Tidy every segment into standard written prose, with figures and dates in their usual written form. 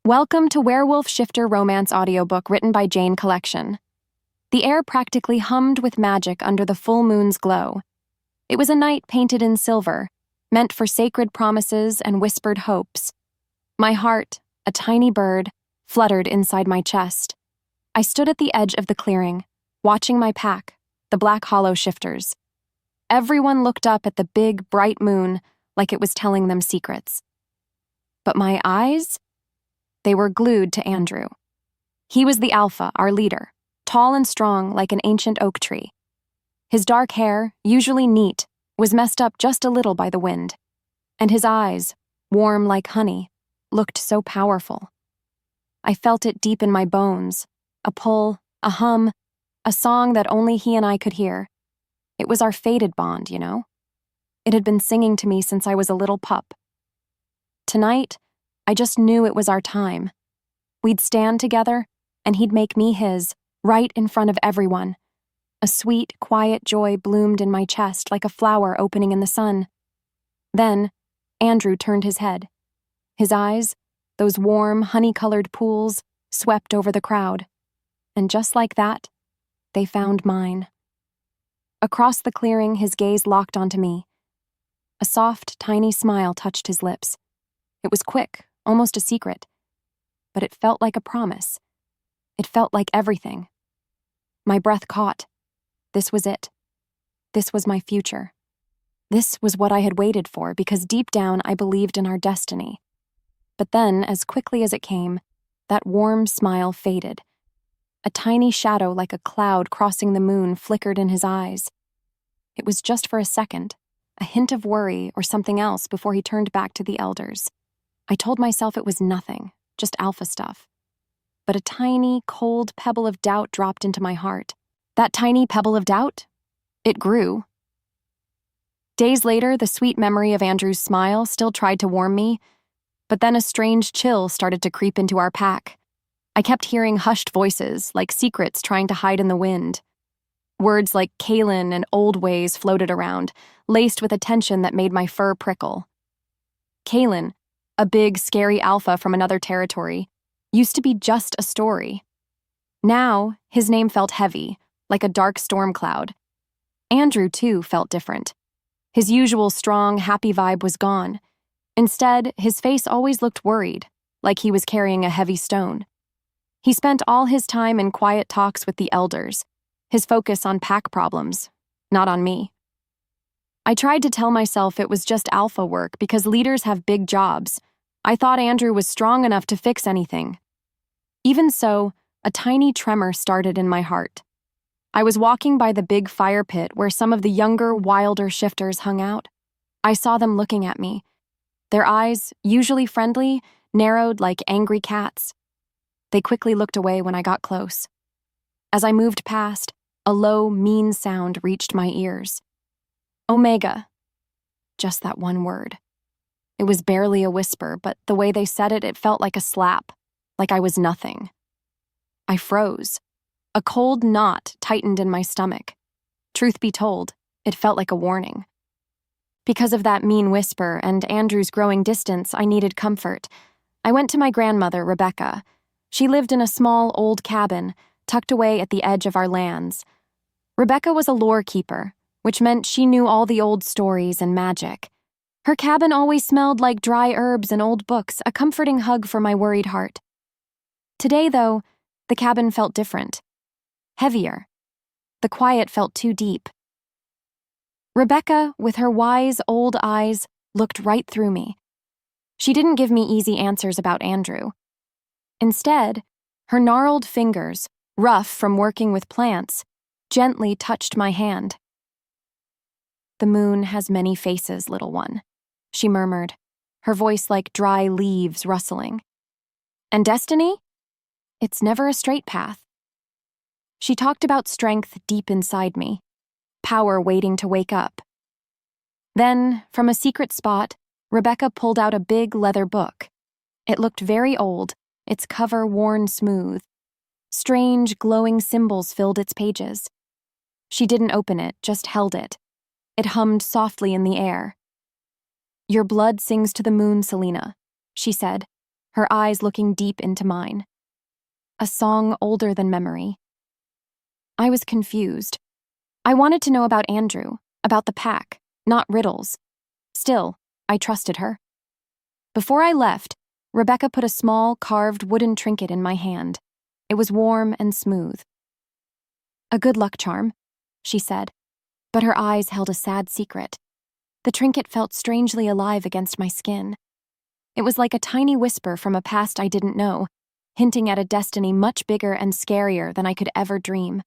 Welcome to Werewolf Shifter Romance Audiobook written by Jane Collection. The air practically hummed with magic under the full moon's glow. It was a night painted in silver, meant for sacred promises and whispered hopes. My heart, a tiny bird, fluttered inside my chest. I stood at the edge of the clearing, watching my pack, the Black Hollow shifters. Everyone looked up at the big, bright moon like it was telling them secrets. But my eyes? They were glued to Andrew. He was the alpha, our leader, tall and strong like an ancient oak tree. His dark hair, usually neat, was messed up just a little by the wind. And his eyes, warm like honey, looked so powerful. I felt it deep in my bones, a pull, a hum, a song that only he and I could hear. It was our fated bond, you know? It had been singing to me since I was a little pup. Tonight, I just knew it was our time. We'd stand together, and he'd make me his, right in front of everyone. A sweet, quiet joy bloomed in my chest like a flower opening in the sun. Then, Andrew turned his head. His eyes, those warm, honey-colored pools, swept over the crowd. And just like that, they found mine. Across the clearing, his gaze locked onto me. A soft, tiny smile touched his lips. It was quick, almost a secret. But it felt like a promise. It felt like everything. My breath caught. This was it. This was my future. This was what I had waited for because deep down I believed in our destiny. But then, as quickly as it came, that warm smile faded. A tiny shadow like a cloud crossing the moon flickered in his eyes. It was just for a second, a hint of worry or something else before he turned back to the elders. I told myself it was nothing, just alpha stuff. But a tiny, cold pebble of doubt dropped into my heart. That tiny pebble of doubt? It grew. Days later, the sweet memory of Andrew's smile still tried to warm me, but then a strange chill started to creep into our pack. I kept hearing hushed voices, like secrets trying to hide in the wind. Words like Kaelin and old ways floated around, laced with a tension that made my fur prickle. Kaelin, a big, scary alpha from another territory, used to be just a story. Now, his name felt heavy, like a dark storm cloud. Andrew, too, felt different. His usual strong, happy vibe was gone. Instead, his face always looked worried, like he was carrying a heavy stone. He spent all his time in quiet talks with the elders, his focus on pack problems, not on me. I tried to tell myself it was just alpha work because leaders have big jobs. I thought Andrew was strong enough to fix anything. Even so, a tiny tremor started in my heart. I was walking by the big fire pit where some of the younger, wilder shifters hung out. I saw them looking at me. Their eyes, usually friendly, narrowed like angry cats. They quickly looked away when I got close. As I moved past, a low, mean sound reached my ears. Omega. Just that one word. It was barely a whisper, but the way they said it, it felt like a slap, like I was nothing. I froze. A cold knot tightened in my stomach. Truth be told, it felt like a warning. Because of that mean whisper and Andrew's growing distance, I needed comfort. I went to my grandmother, Rebecca. She lived in a small, old cabin, tucked away at the edge of our lands. Rebecca was a lore keeper, which meant she knew all the old stories and magic. Her cabin always smelled like dry herbs and old books, a comforting hug for my worried heart. Today, though, the cabin felt different. Heavier. The quiet felt too deep. Rebecca, with her wise old eyes, looked right through me. She didn't give me easy answers about Andrew. Instead, her gnarled fingers, rough from working with plants, gently touched my hand. "The moon has many faces, little one," she murmured, her voice like dry leaves rustling. "And destiny? It's never a straight path." She talked about strength deep inside me, power waiting to wake up. Then, from a secret spot, Rebecca pulled out a big leather book. It looked very old, its cover worn smooth. Strange, glowing symbols filled its pages. She didn't open it, just held it. It hummed softly in the air. "Your blood sings to the moon, Selena," she said, her eyes looking deep into mine. A song older than memory. I was confused. I wanted to know about Andrew, about the pack, not riddles. Still, I trusted her. Before I left, Rebecca put a small, carved wooden trinket in my hand. It was warm and smooth. "A good luck charm," she said, but her eyes held a sad secret. The trinket felt strangely alive against my skin. It was like a tiny whisper from a past I didn't know, hinting at a destiny much bigger and scarier than I could ever dream.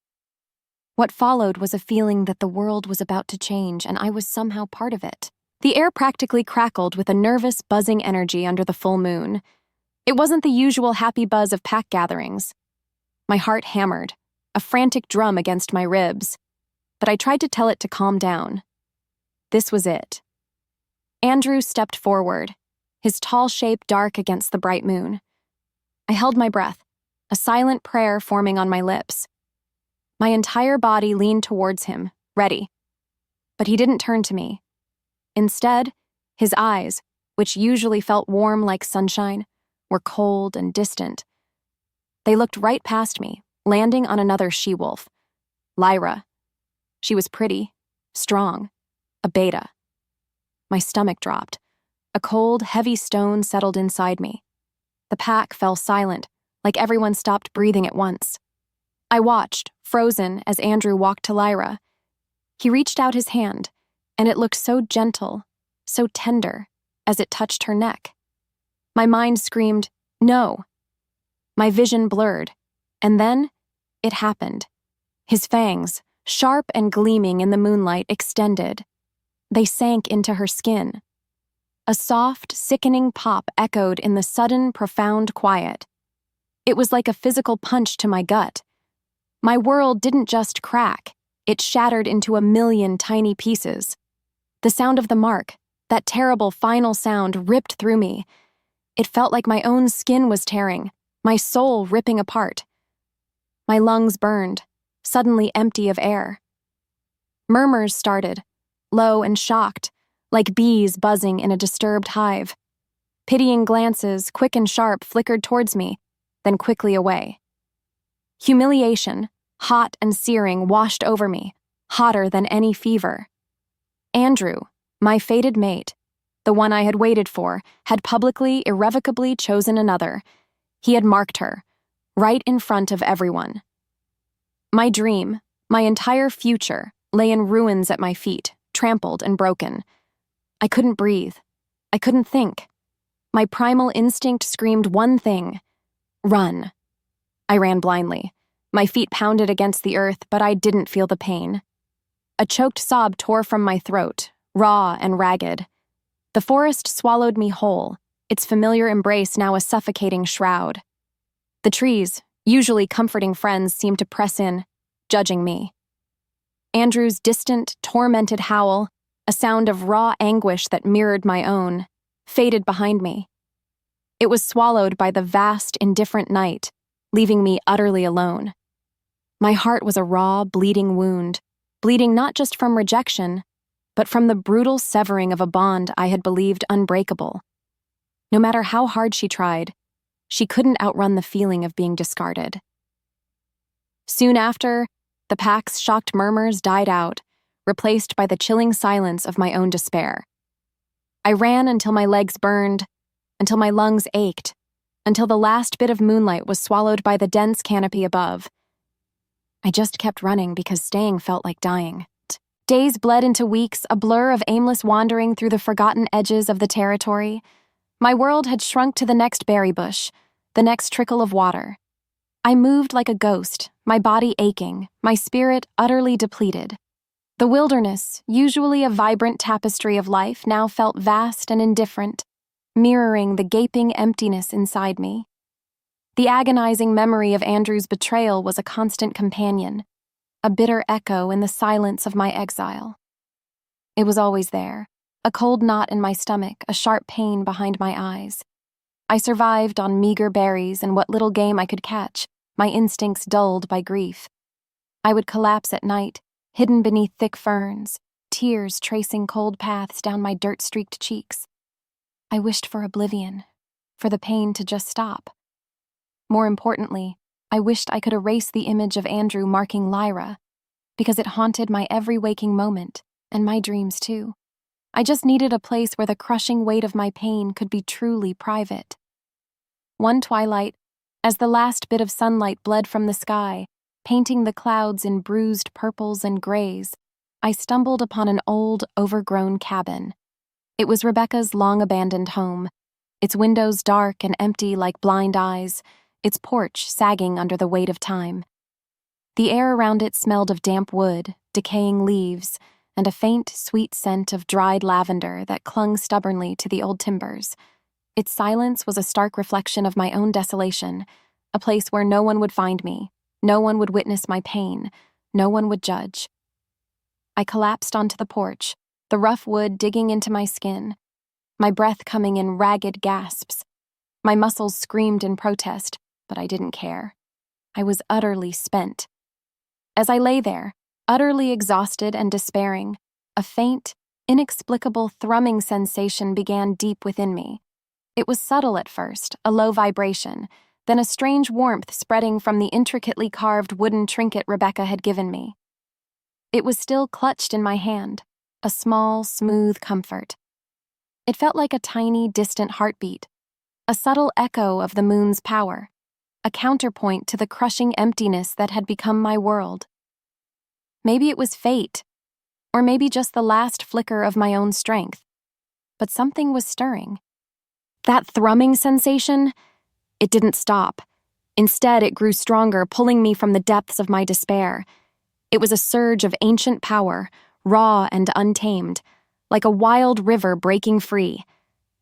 What followed was a feeling that the world was about to change and I was somehow part of it. The air practically crackled with a nervous, buzzing energy under the full moon. It wasn't the usual happy buzz of pack gatherings. My heart hammered, a frantic drum against my ribs, but I tried to tell it to calm down. This was it. Andrew stepped forward, his tall shape dark against the bright moon. I held my breath, a silent prayer forming on my lips. My entire body leaned towards him, ready. But he didn't turn to me. Instead, his eyes, which usually felt warm like sunshine, were cold and distant. They looked right past me, landing on another she-wolf, Lyra. She was pretty, strong, a beta. My stomach dropped. A cold, heavy stone settled inside me. The pack fell silent, like everyone stopped breathing at once. I watched, frozen, as Andrew walked to Lyra. He reached out his hand, and it looked so gentle, so tender, as it touched her neck. My mind screamed, "No." My vision blurred, and then it happened. His fangs, sharp and gleaming in the moonlight, extended. They sank into her skin. A soft, sickening pop echoed in the sudden, profound quiet. It was like a physical punch to my gut. My world didn't just crack, it shattered into a million tiny pieces. The sound of the mark, that terrible final sound, ripped through me. It felt like my own skin was tearing, my soul ripping apart. My lungs burned, suddenly empty of air. Murmurs started, low and shocked, like bees buzzing in a disturbed hive. Pitying glances, quick and sharp, flickered towards me, then quickly away. Humiliation, hot and searing, washed over me, hotter than any fever. Andrew, my fated mate, the one I had waited for, had publicly, irrevocably chosen another. He had marked her, right in front of everyone. My dream, my entire future, lay in ruins at my feet, trampled and broken. I couldn't breathe. I couldn't think. My primal instinct screamed one thing: run. I ran blindly. My feet pounded against the earth, but I didn't feel the pain. A choked sob tore from my throat, raw and ragged. The forest swallowed me whole, its familiar embrace now a suffocating shroud. The trees, usually comforting friends, seemed to press in, judging me. Andrew's distant, tormented howl, a sound of raw anguish that mirrored my own, faded behind me. It was swallowed by the vast, indifferent night, leaving me utterly alone. My heart was a raw, bleeding wound, bleeding not just from rejection, but from the brutal severing of a bond I had believed unbreakable. No matter how hard she tried, she couldn't outrun the feeling of being discarded. Soon after, the pack's shocked murmurs died out, replaced by the chilling silence of my own despair. I ran until my legs burned, until my lungs ached, until the last bit of moonlight was swallowed by the dense canopy above. I just kept running because staying felt like dying. Days bled into weeks, a blur of aimless wandering through the forgotten edges of the territory. My world had shrunk to the next berry bush, the next trickle of water. I moved like a ghost, my body aching, my spirit utterly depleted. The wilderness, usually a vibrant tapestry of life, now felt vast and indifferent, mirroring the gaping emptiness inside me. The agonizing memory of Andrew's betrayal was a constant companion, a bitter echo in the silence of my exile. It was always there, a cold knot in my stomach, a sharp pain behind my eyes. I survived on meager berries and what little game I could catch, my instincts dulled by grief. I would collapse at night, hidden beneath thick ferns, tears tracing cold paths down my dirt-streaked cheeks. I wished for oblivion, for the pain to just stop. More importantly, I wished I could erase the image of Andrew marking Lyra, because it haunted my every waking moment, and my dreams too. I just needed a place where the crushing weight of my pain could be truly private. One twilight, as the last bit of sunlight bled from the sky, painting the clouds in bruised purples and grays, I stumbled upon an old, overgrown cabin. It was Rebecca's long-abandoned home, its windows dark and empty like blind eyes, its porch sagging under the weight of time. The air around it smelled of damp wood, decaying leaves, and a faint, sweet scent of dried lavender that clung stubbornly to the old timbers. Its silence was a stark reflection of my own desolation, a place where no one would find me, no one would witness my pain, no one would judge. I collapsed onto the porch, the rough wood digging into my skin, my breath coming in ragged gasps. My muscles screamed in protest, but I didn't care. I was utterly spent. As I lay there, utterly exhausted and despairing, a faint, inexplicable thrumming sensation began deep within me. It was subtle at first, a low vibration, then a strange warmth spreading from the intricately carved wooden trinket Rebecca had given me. It was still clutched in my hand, a small, smooth comfort. It felt like a tiny, distant heartbeat, a subtle echo of the moon's power, a counterpoint to the crushing emptiness that had become my world. Maybe it was fate, or maybe just the last flicker of my own strength, but something was stirring. That thrumming sensation, it didn't stop. Instead, it grew stronger, pulling me from the depths of my despair. It was a surge of ancient power, raw and untamed, like a wild river breaking free.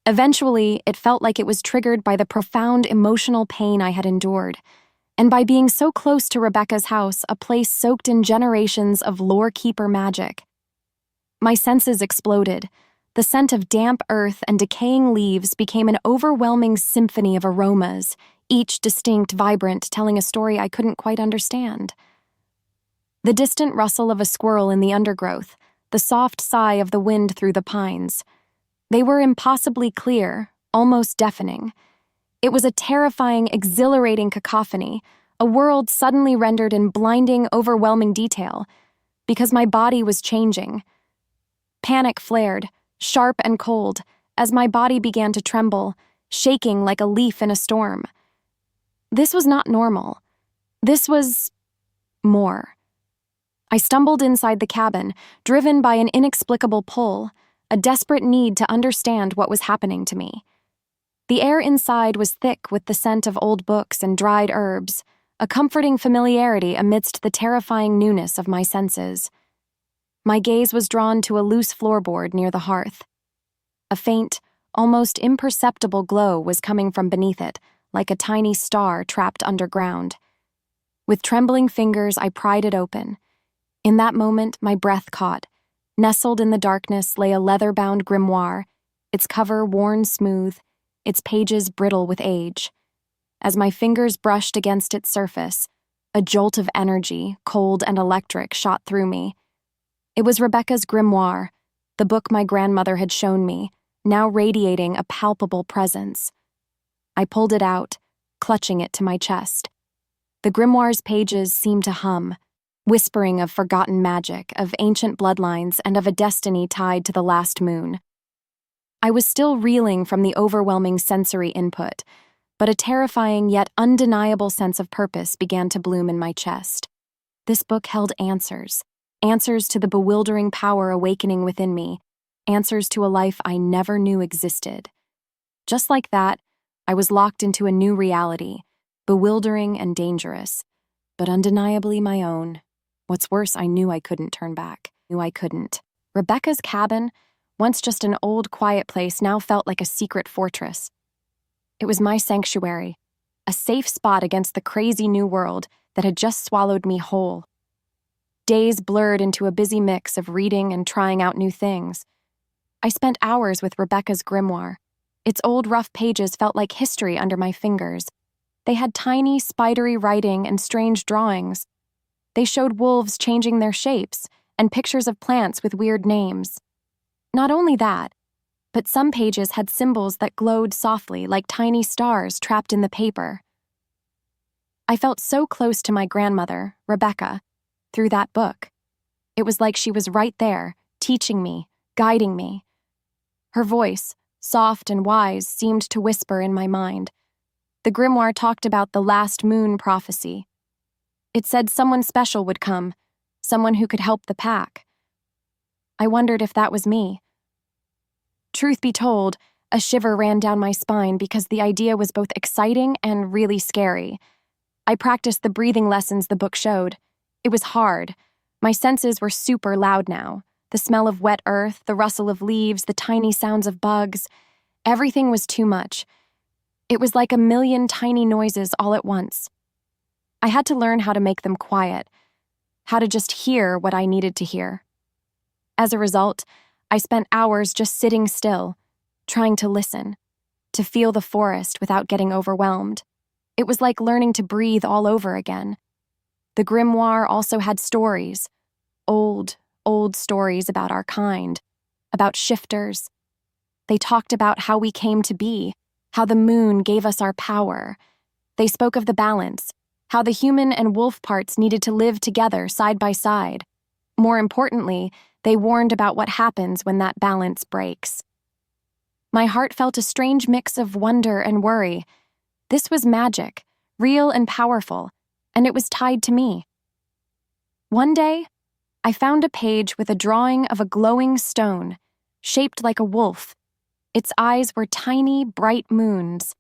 Eventually, it felt like it was triggered by the profound emotional pain I had endured, and by being so close to Rebecca's house, a place soaked in generations of lore-keeper magic. My senses exploded. The scent of damp earth and decaying leaves became an overwhelming symphony of aromas, each distinct, vibrant, telling a story I couldn't quite understand. The distant rustle of a squirrel in the undergrowth, the soft sigh of the wind through the pines. They were impossibly clear, almost deafening. It was a terrifying, exhilarating cacophony, a world suddenly rendered in blinding, overwhelming detail, because my body was changing. Panic flared, sharp and cold, as my body began to tremble, shaking like a leaf in a storm. This was not normal. This was more. I stumbled inside the cabin, driven by an inexplicable pull, a desperate need to understand what was happening to me. The air inside was thick with the scent of old books and dried herbs, a comforting familiarity amidst the terrifying newness of my senses. My gaze was drawn to a loose floorboard near the hearth. A faint, almost imperceptible glow was coming from beneath it, like a tiny star trapped underground. With trembling fingers, I pried it open. In that moment, my breath caught. Nestled in the darkness lay a leather-bound grimoire, its cover worn smooth, its pages brittle with age. As my fingers brushed against its surface, a jolt of energy, cold and electric, shot through me. It was Rebecca's grimoire, the book my grandmother had shown me, now radiating a palpable presence. I pulled it out, clutching it to my chest. The grimoire's pages seemed to hum, whispering of forgotten magic, of ancient bloodlines, and of a destiny tied to the last moon. I was still reeling from the overwhelming sensory input, but a terrifying yet undeniable sense of purpose began to bloom in my chest. This book held answers, answers to the bewildering power awakening within me, answers to a life I never knew existed. Just like that, I was locked into a new reality, bewildering and dangerous, but undeniably my own. What's worse, I knew I couldn't turn back. Rebecca's cabin, once just an old, quiet place, now felt like a secret fortress. It was my sanctuary, a safe spot against the crazy new world that had just swallowed me whole. Days blurred into a busy mix of reading and trying out new things. I spent hours with Rebecca's grimoire. Its old, rough pages felt like history under my fingers. They had tiny, spidery writing and strange drawings. They showed wolves changing their shapes and pictures of plants with weird names. Not only that, but some pages had symbols that glowed softly like tiny stars trapped in the paper. I felt so close to my grandmother, Rebecca, through that book. It was like she was right there, teaching me, guiding me. Her voice, soft and wise, seemed to whisper in my mind. The grimoire talked about the last moon prophecy. It said someone special would come, someone who could help the pack. I wondered if that was me. Truth be told, a shiver ran down my spine because the idea was both exciting and really scary. I practiced the breathing lessons the book showed. It was hard. My senses were super loud now. The smell of wet earth, the rustle of leaves, the tiny sounds of bugs. Everything was too much. It was like a million tiny noises all at once. I had to learn how to make them quiet, how to just hear what I needed to hear. As a result, I spent hours just sitting still, trying to listen, to feel the forest without getting overwhelmed. It was like learning to breathe all over again. The grimoire also had stories, old stories about our kind, about shifters. They talked about how we came to be, how the moon gave us our power. They spoke of the balance, how the human and wolf parts needed to live together side by side. More importantly, they warned about what happens when that balance breaks. My heart felt a strange mix of wonder and worry. This was magic, real and powerful, and it was tied to me. One day, I found a page with a drawing of a glowing stone, shaped like a wolf. Its eyes were tiny, bright moons.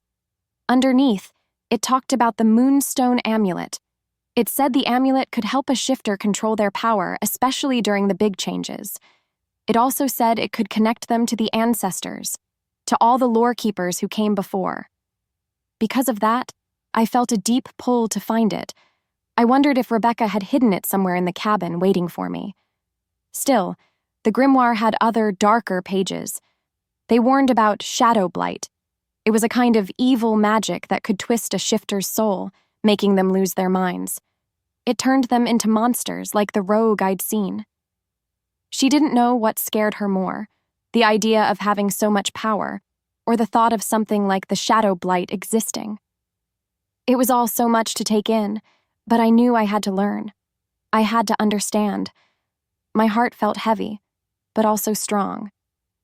Underneath, it talked about the Moonstone Amulet. It said the amulet could help a shifter control their power, especially during the big changes. It also said it could connect them to the ancestors, to all the lore keepers who came before. Because of that, I felt a deep pull to find it. I wondered if Rebecca had hidden it somewhere in the cabin waiting for me. Still, the grimoire had other, darker pages. They warned about shadow blight. It was a kind of evil magic that could twist a shifter's soul, making them lose their minds. It turned them into monsters like the rogue I'd seen. She didn't know what scared her more, the idea of having so much power, or the thought of something like the shadow blight existing. It was all so much to take in, but I knew I had to learn. I had to understand. My heart felt heavy, but also strong,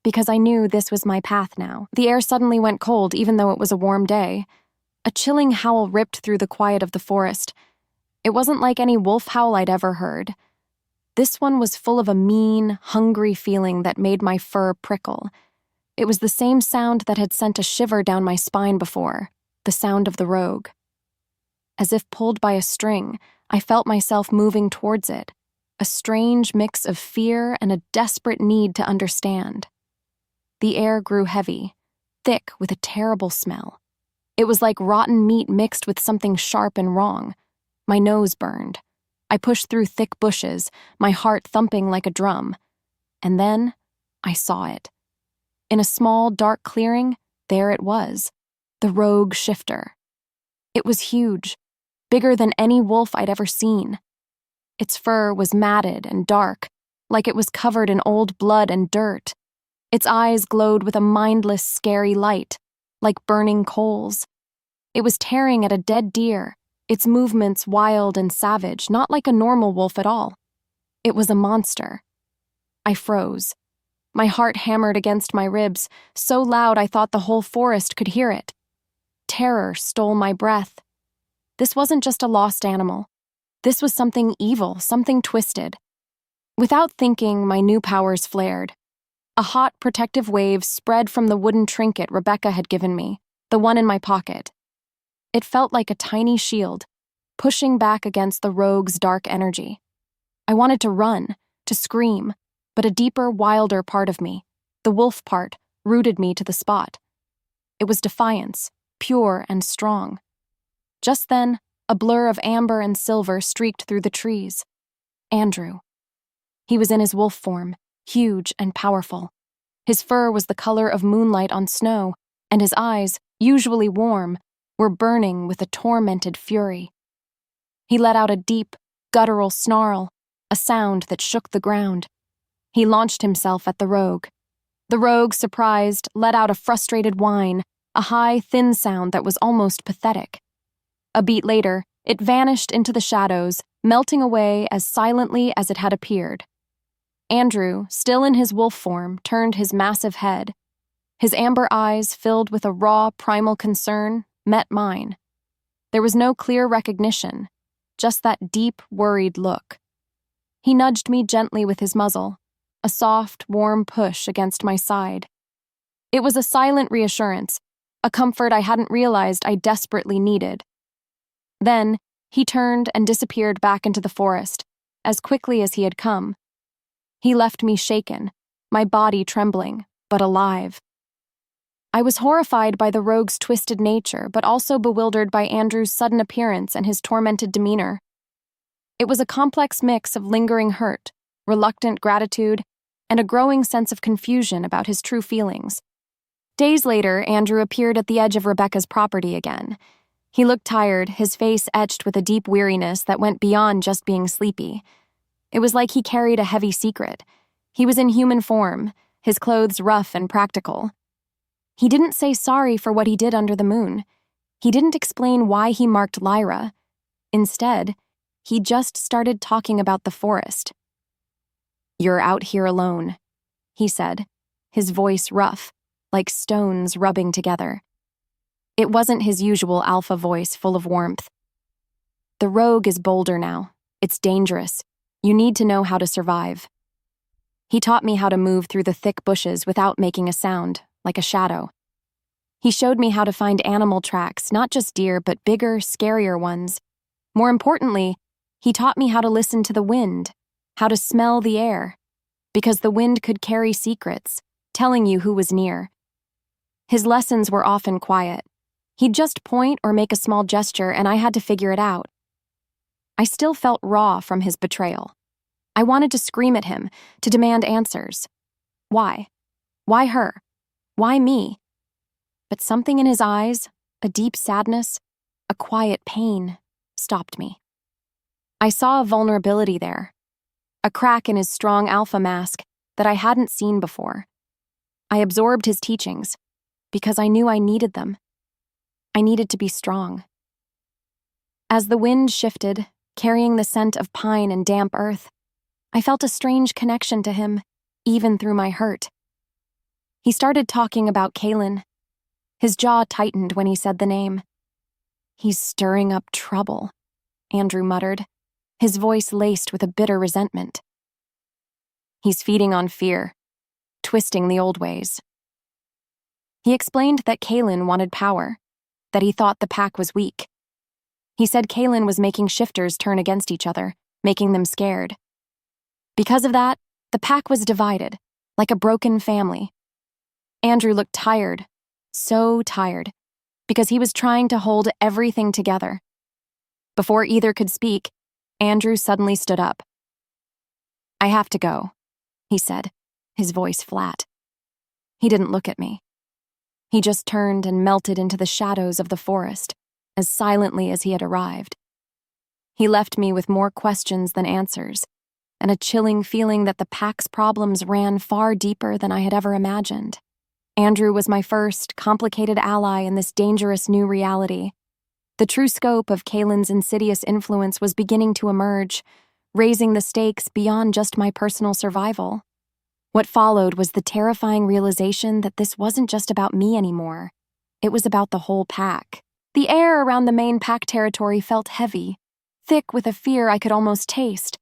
because I knew this was my path now. The air suddenly went cold even though it was a warm day. A chilling howl ripped through the quiet of the forest. It wasn't like any wolf howl I'd ever heard. This one was full of a mean, hungry feeling that made my fur prickle. It was the same sound that had sent a shiver down my spine before, the sound of the rogue. As if pulled by a string, I felt myself moving towards it, a strange mix of fear and a desperate need to understand. The air grew heavy, thick with a terrible smell. It was like rotten meat mixed with something sharp and wrong. My nose burned. I pushed through thick bushes, my heart thumping like a drum. And then I saw it. In a small, dark clearing, there it was, the rogue shifter. It was huge, bigger than any wolf I'd ever seen. Its fur was matted and dark, like it was covered in old blood and dirt. Its eyes glowed with a mindless, scary light, like burning coals. It was tearing at a dead deer, its movements wild and savage, not like a normal wolf at all. It was a monster. I froze. My heart hammered against my ribs, so loud I thought the whole forest could hear it. Terror stole my breath. This wasn't just a lost animal. This was something evil, something twisted. Without thinking, my new powers flared. A hot, protective wave spread from the wooden trinket Rebecca had given me, the one in my pocket. It felt like a tiny shield, pushing back against the rogue's dark energy. I wanted to run, to scream, but a deeper, wilder part of me, the wolf part, rooted me to the spot. It was defiance, pure and strong. Just then, a blur of amber and silver streaked through the trees. Andrew. He was in his wolf form, huge and powerful. His fur was the color of moonlight on snow, and his eyes, usually warm, were burning with a tormented fury. He let out a deep, guttural snarl, a sound that shook the ground. He launched himself at the rogue. The rogue, surprised, let out a frustrated whine, a high, thin sound that was almost pathetic. A beat later, it vanished into the shadows, melting away as silently as it had appeared. Andrew, still in his wolf form, turned his massive head. His amber eyes, filled with a raw, primal concern, met mine. There was no clear recognition, just that deep, worried look. He nudged me gently with his muzzle, a soft, warm push against my side. It was a silent reassurance, a comfort I hadn't realized I desperately needed. Then, he turned and disappeared back into the forest, as quickly as he had come. He left me shaken, my body trembling, but alive. I was horrified by the rogue's twisted nature, but also bewildered by Andrew's sudden appearance and his tormented demeanor. It was a complex mix of lingering hurt, reluctant gratitude, and a growing sense of confusion about his true feelings. Days later, Andrew appeared at the edge of Rebecca's property again. He looked tired, his face etched with a deep weariness that went beyond just being sleepy. It was like he carried a heavy secret. He was in human form, his clothes rough and practical. He didn't say sorry for what he did under the moon. He didn't explain why he marked Lyra. Instead, he just started talking about the forest. "You're out here alone," he said, his voice rough, like stones rubbing together. It wasn't his usual alpha voice full of warmth. "The rogue is bolder now. It's dangerous. You need to know how to survive." He taught me how to move through the thick bushes without making a sound, like a shadow. He showed me how to find animal tracks, not just deer, but bigger, scarier ones. More importantly, he taught me how to listen to the wind, how to smell the air, because the wind could carry secrets, telling you who was near. His lessons were often quiet. He'd just point or make a small gesture, and I had to figure it out. I still felt raw from his betrayal. I wanted to scream at him, to demand answers. Why? Why her? Why me? But something in his eyes, a deep sadness, a quiet pain, stopped me. I saw a vulnerability there, a crack in his strong alpha mask that I hadn't seen before. I absorbed his teachings because I knew I needed them. I needed to be strong. As the wind shifted, carrying the scent of pine and damp earth, I felt a strange connection to him, even through my hurt. He started talking about Kaelin. His jaw tightened when he said the name. "He's stirring up trouble," Andrew muttered, his voice laced with a bitter resentment. "He's feeding on fear, twisting the old ways." He explained that Kaelin wanted power, that he thought the pack was weak. He said Kaelin was making shifters turn against each other, making them scared. Because of that, the pack was divided, like a broken family. Andrew looked tired, so tired, because he was trying to hold everything together. Before either could speak, Andrew suddenly stood up. "I have to go," he said, his voice flat. He didn't look at me. He just turned and melted into the shadows of the forest, as silently as he had arrived. He left me with more questions than answers, and a chilling feeling that the pack's problems ran far deeper than I had ever imagined. Andrew was my first, complicated ally in this dangerous new reality. The true scope of Kaelin's insidious influence was beginning to emerge, raising the stakes beyond just my personal survival. What followed was the terrifying realization that this wasn't just about me anymore. It was about the whole pack. The air around the main pack territory felt heavy, thick with a fear I could almost taste.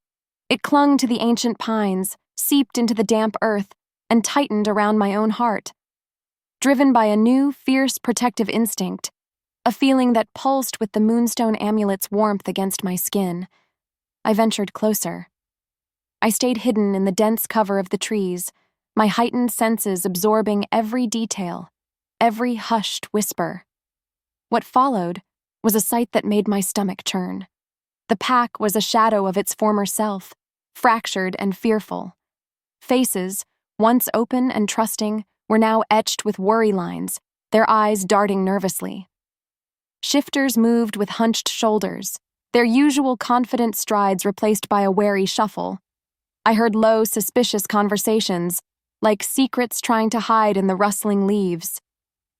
It clung to the ancient pines, seeped into the damp earth, and tightened around my own heart. Driven by a new, fierce protective instinct, a feeling that pulsed with the moonstone amulet's warmth against my skin, I ventured closer. I stayed hidden in the dense cover of the trees, my heightened senses absorbing every detail, every hushed whisper. What followed was a sight that made my stomach churn. The pack was a shadow of its former self, fractured and fearful. Faces, once open and trusting, were now etched with worry lines, their eyes darting nervously. Shifters moved with hunched shoulders, their usual confident strides replaced by a wary shuffle. I heard low, suspicious conversations, like secrets trying to hide in the rustling leaves.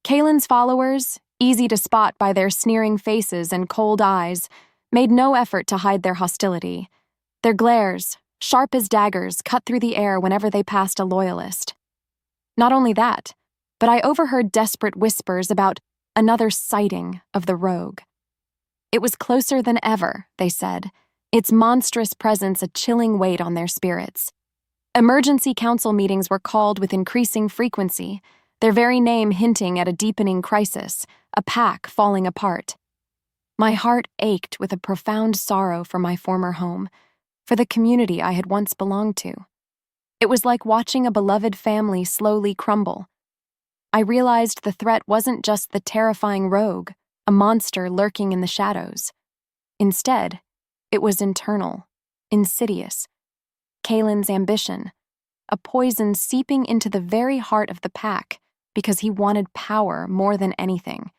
Kalen's followers, easy to spot by their sneering faces and cold eyes, made no effort to hide their hostility. Their glares, sharp as daggers, cut through the air whenever they passed a loyalist. Not only that, but I overheard desperate whispers about another sighting of the rogue. It was closer than ever, they said, its monstrous presence a chilling weight on their spirits. Emergency council meetings were called with increasing frequency, their very name hinting at a deepening crisis, a pack falling apart. My heart ached with a profound sorrow for my former home, for the community I had once belonged to. It was like watching a beloved family slowly crumble. I realized the threat wasn't just the terrifying rogue, a monster lurking in the shadows. Instead, it was internal, insidious. Kalen's ambition, a poison seeping into the very heart of the pack because he wanted power more than anything.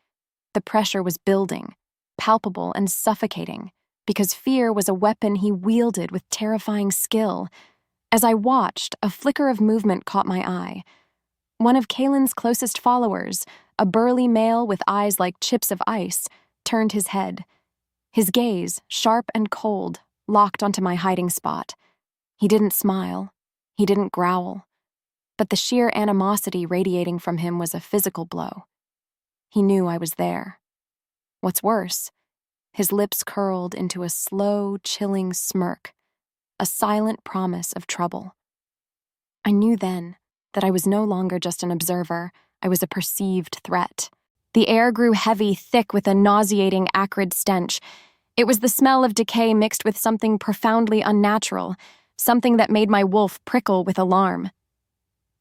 The pressure was building, palpable and suffocating, because fear was a weapon he wielded with terrifying skill. As I watched, a flicker of movement caught my eye. One of Kalen's closest followers, a burly male with eyes like chips of ice, turned his head. His gaze, sharp and cold, locked onto my hiding spot. He didn't smile. He didn't growl. But the sheer animosity radiating from him was a physical blow. He knew I was there. What's worse, his lips curled into a slow, chilling smirk, a silent promise of trouble. I knew then that I was no longer just an observer, I was a perceived threat. The air grew heavy, thick with a nauseating, acrid stench. It was the smell of decay mixed with something profoundly unnatural, something that made my wolf prickle with alarm.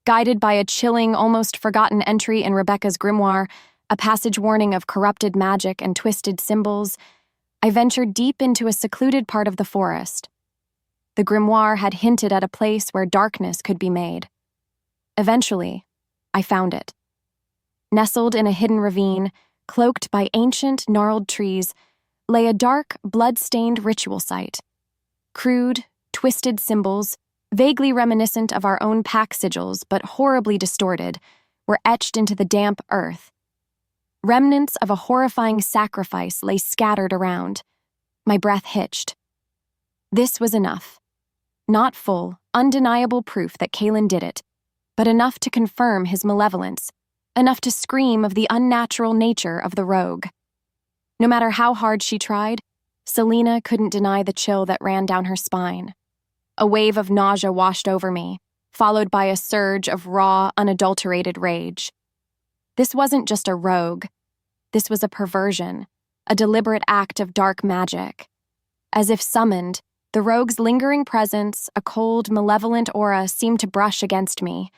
Guided by a chilling, almost forgotten entry in Rebecca's grimoire, a passage warning of corrupted magic and twisted symbols, I ventured deep into a secluded part of the forest. The grimoire had hinted at a place where darkness could be made. Eventually, I found it. Nestled in a hidden ravine, cloaked by ancient, gnarled trees, lay a dark, blood-stained ritual site. Crude, twisted symbols, vaguely reminiscent of our own pack sigils but horribly distorted, were etched into the damp earth. Remnants of a horrifying sacrifice lay scattered around. My breath hitched. This was enough. Not full, undeniable proof that Kalen did it, but enough to confirm his malevolence, enough to scream of the unnatural nature of the rogue. No matter how hard she tried, Selena couldn't deny the chill that ran down her spine. A wave of nausea washed over me, followed by a surge of raw, unadulterated rage. This wasn't just a rogue. This was a perversion, a deliberate act of dark magic. As if summoned, the rogue's lingering presence, a cold, malevolent aura seemed to brush against me.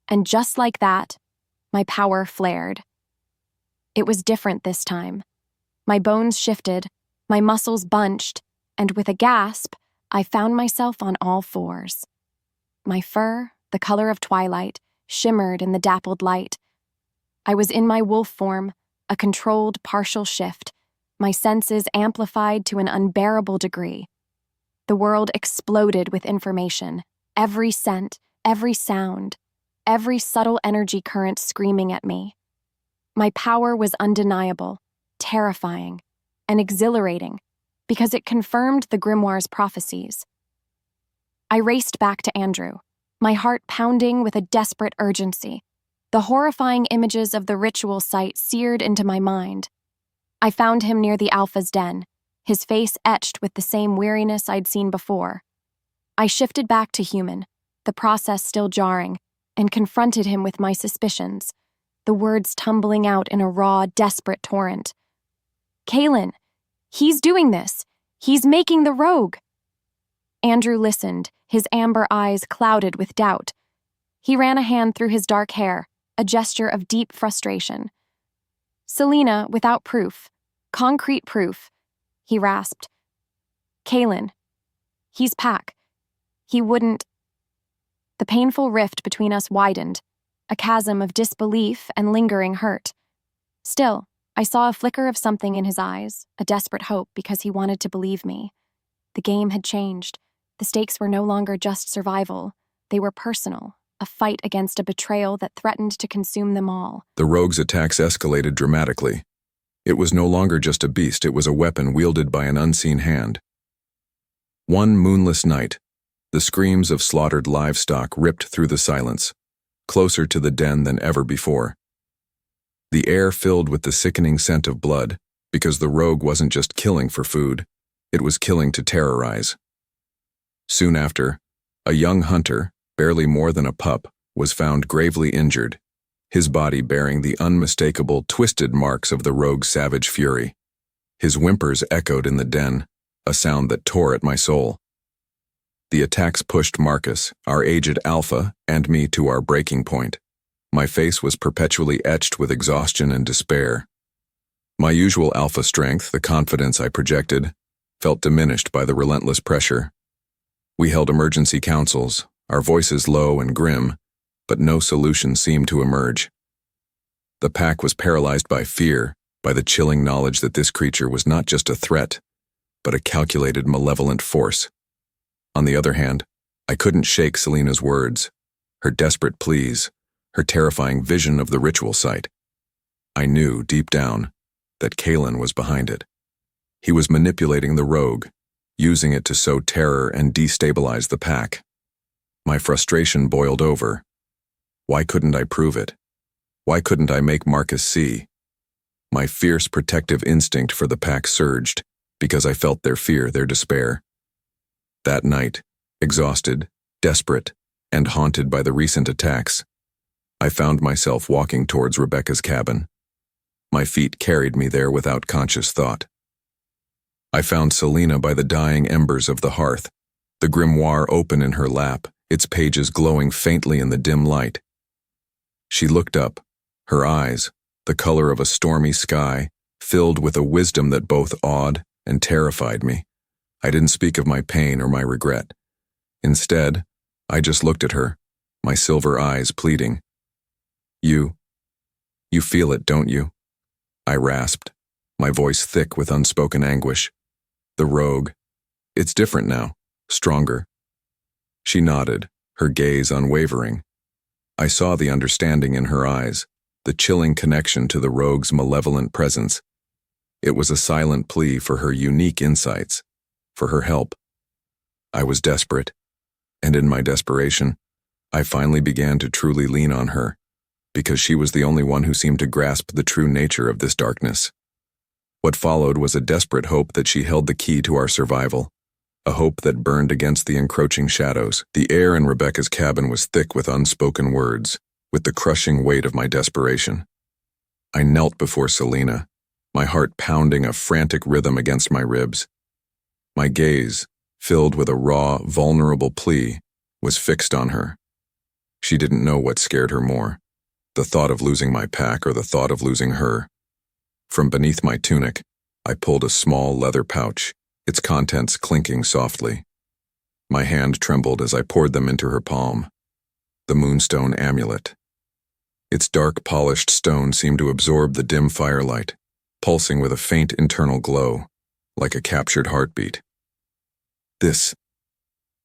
And just like that, my power flared. It was different this time. My bones shifted, my muscles bunched, and with a gasp, I found myself on all fours. My fur, the color of twilight, shimmered in the dappled light. I was in my wolf form, a controlled partial shift, my senses amplified to an unbearable degree. The world exploded with information, every scent, every sound, every subtle energy current screaming at me. My power was undeniable, terrifying, and exhilarating, because it confirmed the grimoire's prophecies. I raced back to Andrew, my heart pounding with a desperate urgency. The horrifying images of the ritual site seared into my mind. I found him near the Alpha's den, his face etched with the same weariness I'd seen before. I shifted back to human, the process still jarring, and confronted him with my suspicions, the words tumbling out in a raw, desperate torrent. Kalen, he's doing this. He's making the rogue. Andrew listened, his amber eyes clouded with doubt. He ran a hand through his dark hair, a gesture of deep frustration. Selena, without proof, concrete proof, he rasped. Kalen, he's pack. He wouldn't. The painful rift between us widened, a chasm of disbelief and lingering hurt. Still, I saw a flicker of something in his eyes, a desperate hope because he wanted to believe me. The game had changed. The stakes were no longer just survival. They were personal, a fight against a betrayal that threatened to consume them all. The rogue's attacks escalated dramatically. It was no longer just a beast, it was a weapon wielded by an unseen hand. One moonless night, the screams of slaughtered livestock ripped through the silence, closer to the den than ever before. The air filled with the sickening scent of blood, because the rogue wasn't just killing for food, it was killing to terrorize. Soon after, a young hunter, barely more than a pup, was found gravely injured, his body bearing the unmistakable, twisted marks of the rogue's savage fury. His whimpers echoed in the den, a sound that tore at my soul. The attacks pushed Marcus, our aged alpha, and me to our breaking point. My face was perpetually etched with exhaustion and despair. My usual alpha strength, the confidence I projected, felt diminished by the relentless pressure. We held emergency councils, our voices low and grim, but no solution seemed to emerge. The pack was paralyzed by fear, by the chilling knowledge that this creature was not just a threat, but a calculated, malevolent force. On the other hand, I couldn't shake Selena's words, her desperate pleas, her terrifying vision of the ritual site. I knew, deep down, that Kian was behind it. He was manipulating the rogue, using it to sow terror and destabilize the pack. My frustration boiled over. Why couldn't I prove it? Why couldn't I make Marcus see? My fierce protective instinct for the pack surged, because I felt their fear, their despair. That night, exhausted, desperate, and haunted by the recent attacks, I found myself walking towards Rebecca's cabin. My feet carried me there without conscious thought. I found Selena by the dying embers of the hearth, the grimoire open in her lap, its pages glowing faintly in the dim light. She looked up, her eyes, the color of a stormy sky, filled with a wisdom that both awed and terrified me. I didn't speak of my pain or my regret. Instead, I just looked at her, my silver eyes pleading. You feel it, don't you? I rasped, my voice thick with unspoken anguish. The rogue. It's different now, stronger. She nodded, her gaze unwavering. I saw the understanding in her eyes, the chilling connection to the rogue's malevolent presence. It was a silent plea for her unique insights, for her help. I was desperate, and in my desperation, I finally began to truly lean on her, because she was the only one who seemed to grasp the true nature of this darkness. What followed was a desperate hope that she held the key to our survival, a hope that burned against the encroaching shadows. The air in Rebecca's cabin was thick with unspoken words, with the crushing weight of my desperation. I knelt before Selena, my heart pounding a frantic rhythm against my ribs. My gaze, filled with a raw, vulnerable plea, was fixed on her. She didn't know what scared her more, the thought of losing my pack or the thought of losing her. From beneath my tunic, I pulled a small leather pouch, its contents clinking softly. My hand trembled as I poured them into her palm. The moonstone amulet. Its dark, polished stone seemed to absorb the dim firelight, pulsing with a faint internal glow, like a captured heartbeat. This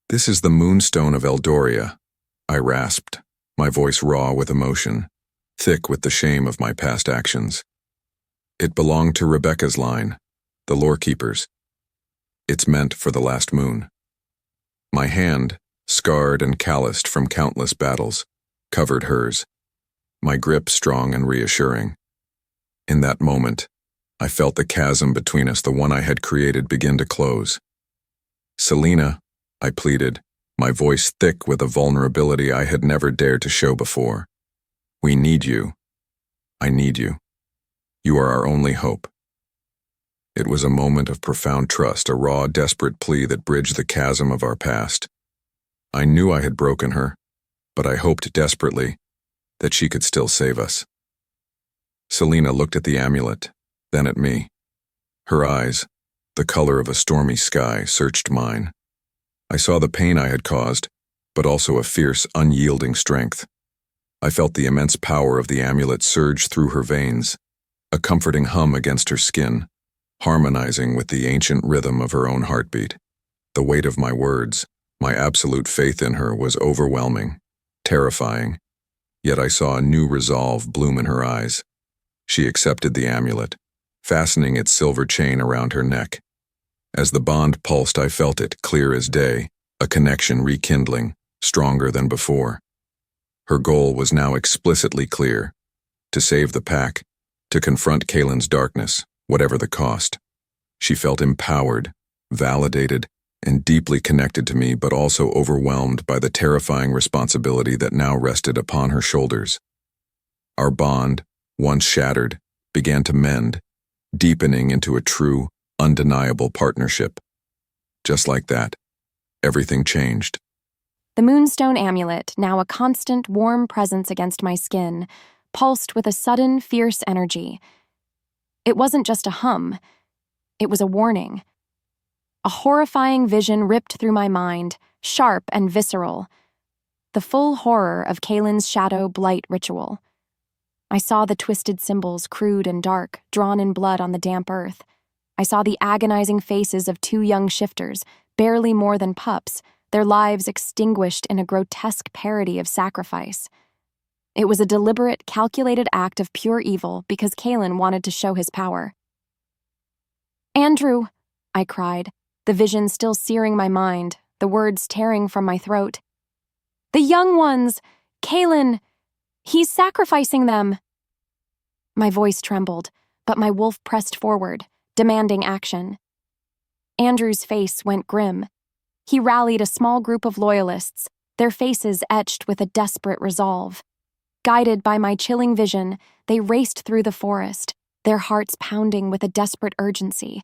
is the moonstone of Eldoria, I rasped, my voice raw with emotion, thick with the shame of my past actions. It belonged to Rebecca's line, the lorekeepers. It's meant for the last moon. My hand, scarred and calloused from countless battles, covered hers, my grip strong and reassuring. In that moment, I felt the chasm between us, the one I had created, begin to close. Selena, I pleaded, my voice thick with a vulnerability I had never dared to show before. We need you. I need you. You are our only hope. It was a moment of profound trust, a raw, desperate plea that bridged the chasm of our past. I knew I had broken her, but I hoped desperately that she could still save us. Selena looked at the amulet, then at me. Her eyes, the color of a stormy sky, searched mine. I saw the pain I had caused, but also a fierce, unyielding strength. I felt the immense power of the amulet surge through her veins, a comforting hum against her skin, harmonizing with the ancient rhythm of her own heartbeat. The weight of my words, my absolute faith in her, was overwhelming. terrifying, yet I saw a new resolve bloom in her eyes. She accepted the amulet, fastening its silver chain around her neck. As the bond pulsed, I felt it, clear as day, a connection rekindling, stronger than before. Her goal was now explicitly clear: to save the pack, to confront Kalen's darkness, whatever the cost. She felt empowered, validated, and deeply connected to me, but also overwhelmed by the terrifying responsibility that now rested upon her shoulders. Our bond, once shattered, began to mend, deepening into a true, undeniable partnership. Just like that, everything changed. The moonstone amulet, now a constant, warm presence against my skin, pulsed with a sudden, fierce energy. It wasn't just a hum. It was a warning. A horrifying vision ripped through my mind, sharp and visceral. The full horror of Kalen's shadow blight ritual. I saw the twisted symbols, crude and dark, drawn in blood on the damp earth. I saw the agonizing faces of two young shifters, barely more than pups, their lives extinguished in a grotesque parody of sacrifice. It was a deliberate, calculated act of pure evil because Kalen wanted to show his power. "Andrew," I cried, the vision still searing my mind, the words tearing from my throat. "The young ones! Kalen! He's sacrificing them!" My voice trembled, but my wolf pressed forward, demanding action. Andrew's face went grim. He rallied a small group of loyalists, their faces etched with a desperate resolve. Guided by my chilling vision, they raced through the forest, their hearts pounding with a desperate urgency.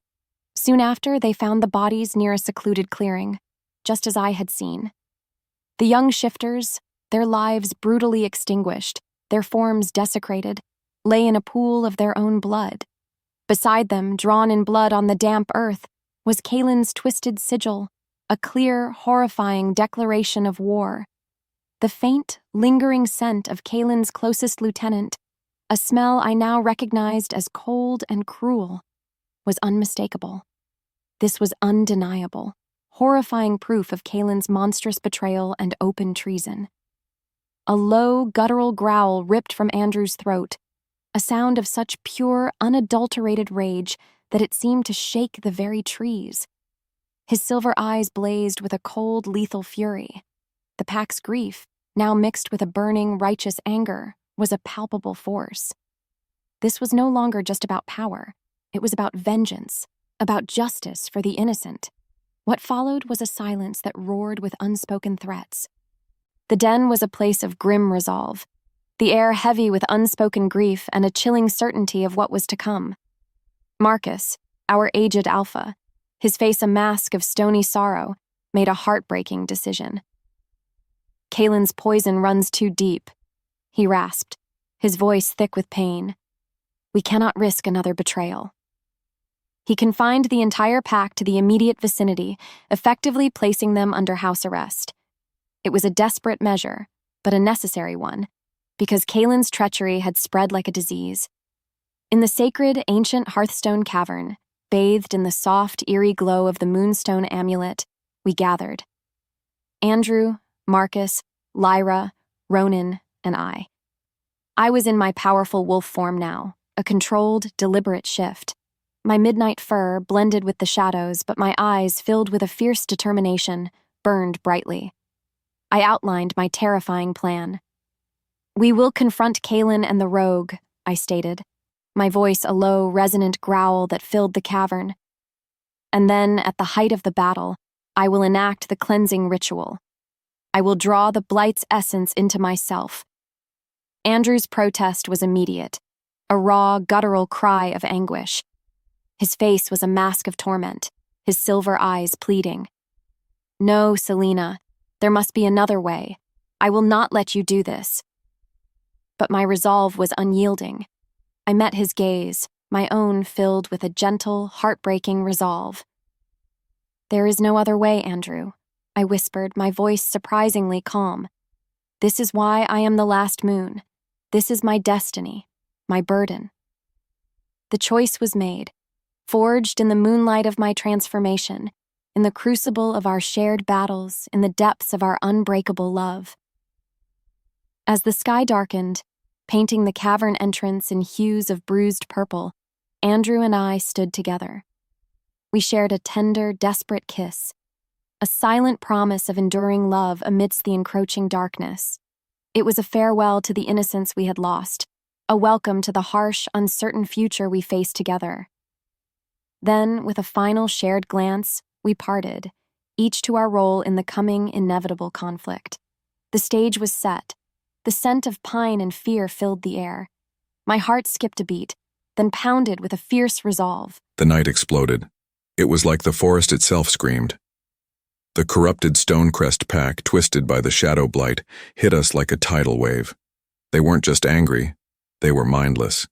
Soon after, they found the bodies near a secluded clearing, just as I had seen. The young shifters, their lives brutally extinguished, their forms desecrated, lay in a pool of their own blood. Beside them, drawn in blood on the damp earth, was Kalen's twisted sigil, a clear, horrifying declaration of war. The faint, lingering scent of Kalen's closest lieutenant, a smell I now recognized as cold and cruel, was unmistakable. This was undeniable, horrifying proof of Kalen's monstrous betrayal and open treason. A low, guttural growl ripped from Andrew's throat, a sound of such pure, unadulterated rage that it seemed to shake the very trees. His silver eyes blazed with a cold, lethal fury. The pack's grief, now mixed with a burning, righteous anger, was a palpable force. This was no longer just about power. It was about vengeance, about justice for the innocent. What followed was a silence that roared with unspoken threats. The den was a place of grim resolve, the air heavy with unspoken grief and a chilling certainty of what was to come. Marcus, our aged alpha, his face a mask of stony sorrow, made a heartbreaking decision. "Kalen's poison runs too deep," he rasped, his voice thick with pain. "We cannot risk another betrayal." He confined the entire pack to the immediate vicinity, effectively placing them under house arrest. It was a desperate measure, but a necessary one, because Kalen's treachery had spread like a disease. In the sacred, ancient Hearthstone cavern, bathed in the soft, eerie glow of the moonstone amulet, we gathered. Andrew, Marcus, Lyra, Ronan, and I. I was in my powerful wolf form now, a controlled, deliberate shift. My midnight fur blended with the shadows, but my eyes, filled with a fierce determination, burned brightly. I outlined my terrifying plan. "We will confront Kalen and the rogue," I stated, my voice a low, resonant growl that filled the cavern. "And then, at the height of the battle, I will enact the cleansing ritual. I will draw the blight's essence into myself." Andrew's protest was immediate, a raw, guttural cry of anguish. His face was a mask of torment, his silver eyes pleading. "No, Selena, there must be another way. I will not let you do this." But my resolve was unyielding. I met his gaze, my own filled with a gentle, heartbreaking resolve. "There is no other way, Andrew," I whispered, my voice surprisingly calm. "This is why I am the last moon. This is my destiny, my burden." The choice was made, forged in the moonlight of my transformation, in the crucible of our shared battles, in the depths of our unbreakable love. As the sky darkened, painting the cavern entrance in hues of bruised purple, Andrew and I stood together. We shared a tender, desperate kiss, a silent promise of enduring love amidst the encroaching darkness. It was a farewell to the innocence we had lost, a welcome to the harsh, uncertain future we faced together. Then, with a final shared glance, we parted, each to our role in the coming, inevitable conflict. The stage was set. The scent of pine and fear filled the air. My heart skipped a beat, then pounded with a fierce resolve. The night exploded. It was like the forest itself screamed. The corrupted Stonecrest pack, twisted by the shadow blight, hit us like a tidal wave. They weren't just angry, they were mindless.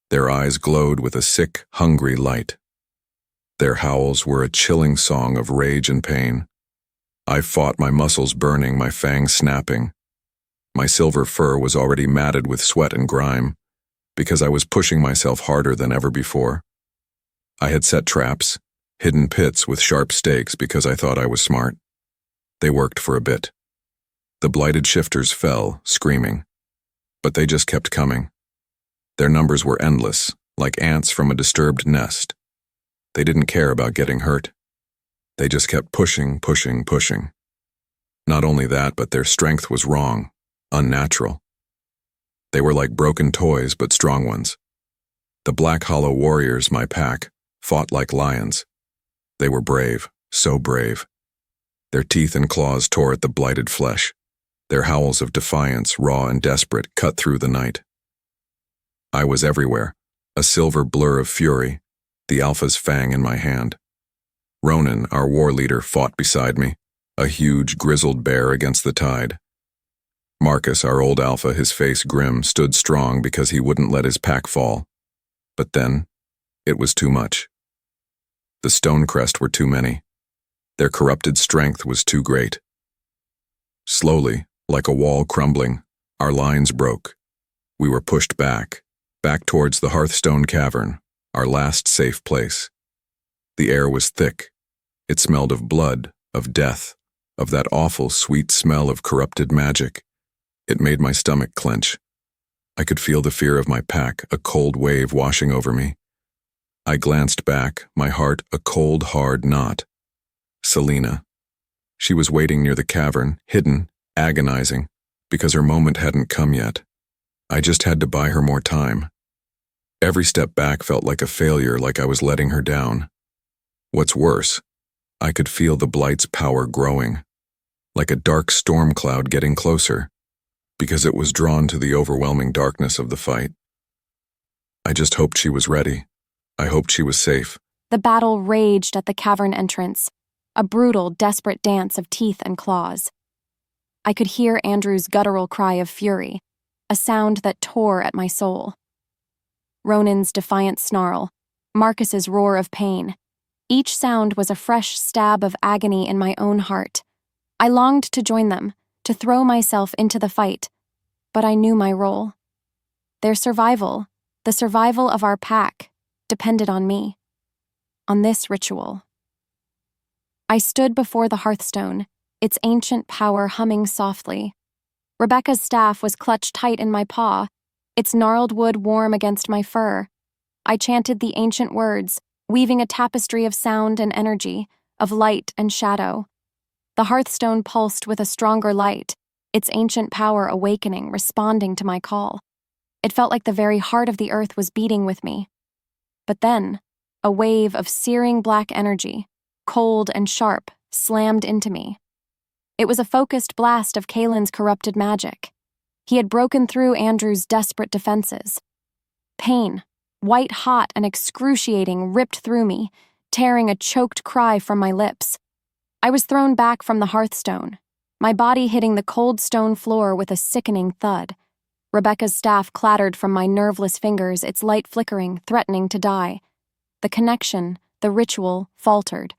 Their eyes glowed with a sick, hungry light. Their howls were a chilling song of rage and pain. I fought, my muscles burning, my fangs snapping. My silver fur was already matted with sweat and grime, because I was pushing myself harder than ever before. I had set traps, hidden pits with sharp stakes because I thought I was smart. They worked for a bit. The blighted shifters fell, screaming. But they just kept coming. Their numbers were endless, like ants from a disturbed nest. They didn't care about getting hurt. They just kept pushing, pushing, pushing. Not only that, but their strength was wrong, unnatural. They were like broken toys, but strong ones. The Black Hollow warriors, my pack, fought like lions. They were brave, so brave. Their teeth and claws tore at the blighted flesh. Their howls of defiance, raw and desperate, cut through the night. I was everywhere, a silver blur of fury, the Alpha's fang in my hand. Ronan, our war leader, fought beside me, a huge, grizzled bear against the tide. Marcus, our old Alpha, his face grim, stood strong because he wouldn't let his pack fall. But then, it was too much. The Stonecrest were too many. Their corrupted strength was too great. Slowly, like a wall crumbling, our lines broke. We were pushed back towards the Hearthstone Cavern, our last safe place. The air was thick. It smelled of blood, of death, of that awful sweet smell of corrupted magic. It made my stomach clench. I could feel the fear of my pack, a cold wave washing over me. I glanced back, my heart a cold, hard knot. Selena. She was waiting near the cavern, hidden, agonizing, because her moment hadn't come yet. I just had to buy her more time. Every step back felt like a failure, like I was letting her down. What's worse, I could feel the blight's power growing, like a dark storm cloud getting closer, because it was drawn to the overwhelming darkness of the fight. I just hoped she was ready. I hoped she was safe. The battle raged at the cavern entrance, a brutal, desperate dance of teeth and claws. I could hear Andrew's guttural cry of fury, a sound that tore at my soul. Ronan's defiant snarl, Marcus's roar of pain. Each sound was a fresh stab of agony in my own heart. I longed to join them, to throw myself into the fight, but I knew my role. Their survival, the survival of our pack, depended on me, on this ritual. I stood before the hearthstone, its ancient power humming softly. Rebecca's staff was clutched tight in my paw, its gnarled wood warm against my fur. I chanted the ancient words, weaving a tapestry of sound and energy, of light and shadow. The hearthstone pulsed with a stronger light, its ancient power awakening, responding to my call. It felt like the very heart of the earth was beating with me. But then, a wave of searing black energy, cold and sharp, slammed into me. It was a focused blast of Kalen's corrupted magic. He had broken through Andrew's desperate defenses. Pain, white hot and excruciating, ripped through me, tearing a choked cry from my lips. I was thrown back from the hearthstone, my body hitting the cold stone floor with a sickening thud. Rebecca's staff clattered from my nerveless fingers, its light flickering, threatening to die. The connection, the ritual, faltered.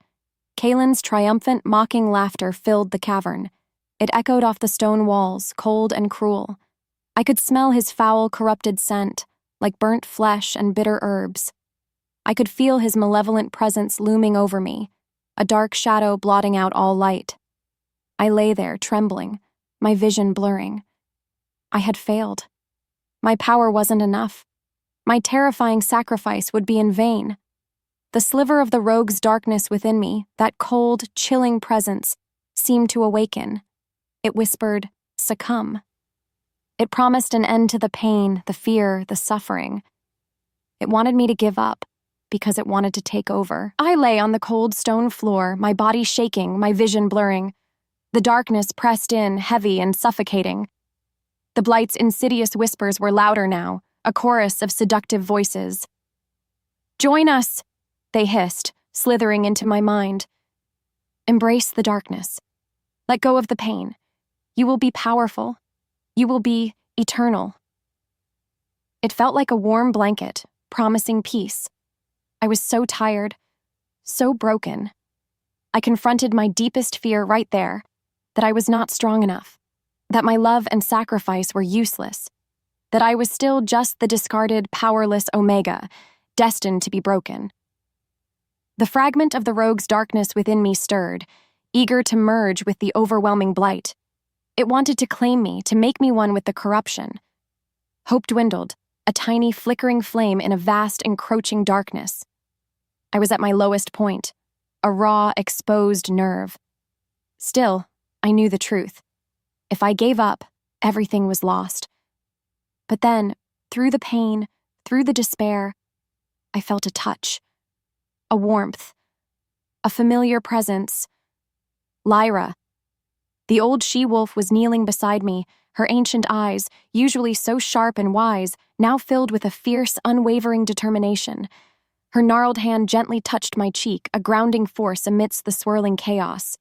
Kalen's triumphant, mocking laughter filled the cavern. It echoed off the stone walls, cold and cruel. I could smell his foul, corrupted scent, like burnt flesh and bitter herbs. I could feel his malevolent presence looming over me, a dark shadow blotting out all light. I lay there, trembling, my vision blurring. I had failed. My power wasn't enough. My terrifying sacrifice would be in vain. The sliver of the rogue's darkness within me, that cold, chilling presence, seemed to awaken. It whispered, "Succumb." It promised an end to the pain, the fear, the suffering. It wanted me to give up, because it wanted to take over. I lay on the cold stone floor, my body shaking, my vision blurring. The darkness pressed in, heavy and suffocating. The blight's insidious whispers were louder now, a chorus of seductive voices. "Join us," they hissed, slithering into my mind. "Embrace the darkness. Let go of the pain. You will be powerful. You will be eternal." It felt like a warm blanket, promising peace. I was so tired, so broken. I confronted my deepest fear right there, that I was not strong enough, that my love and sacrifice were useless, that I was still just the discarded, powerless Omega, destined to be broken. The fragment of the rogue's darkness within me stirred, eager to merge with the overwhelming blight. It wanted to claim me, to make me one with the corruption. Hope dwindled, a tiny flickering flame in a vast encroaching darkness. I was at my lowest point, a raw, exposed nerve. Still, I knew the truth. If I gave up, everything was lost. But then, through the pain, through the despair, I felt a touch, a warmth, a familiar presence. Lyra. The old she-wolf was kneeling beside me, her ancient eyes, usually so sharp and wise, now filled with a fierce, unwavering determination. Her gnarled hand gently touched my cheek, a grounding force amidst the swirling chaos.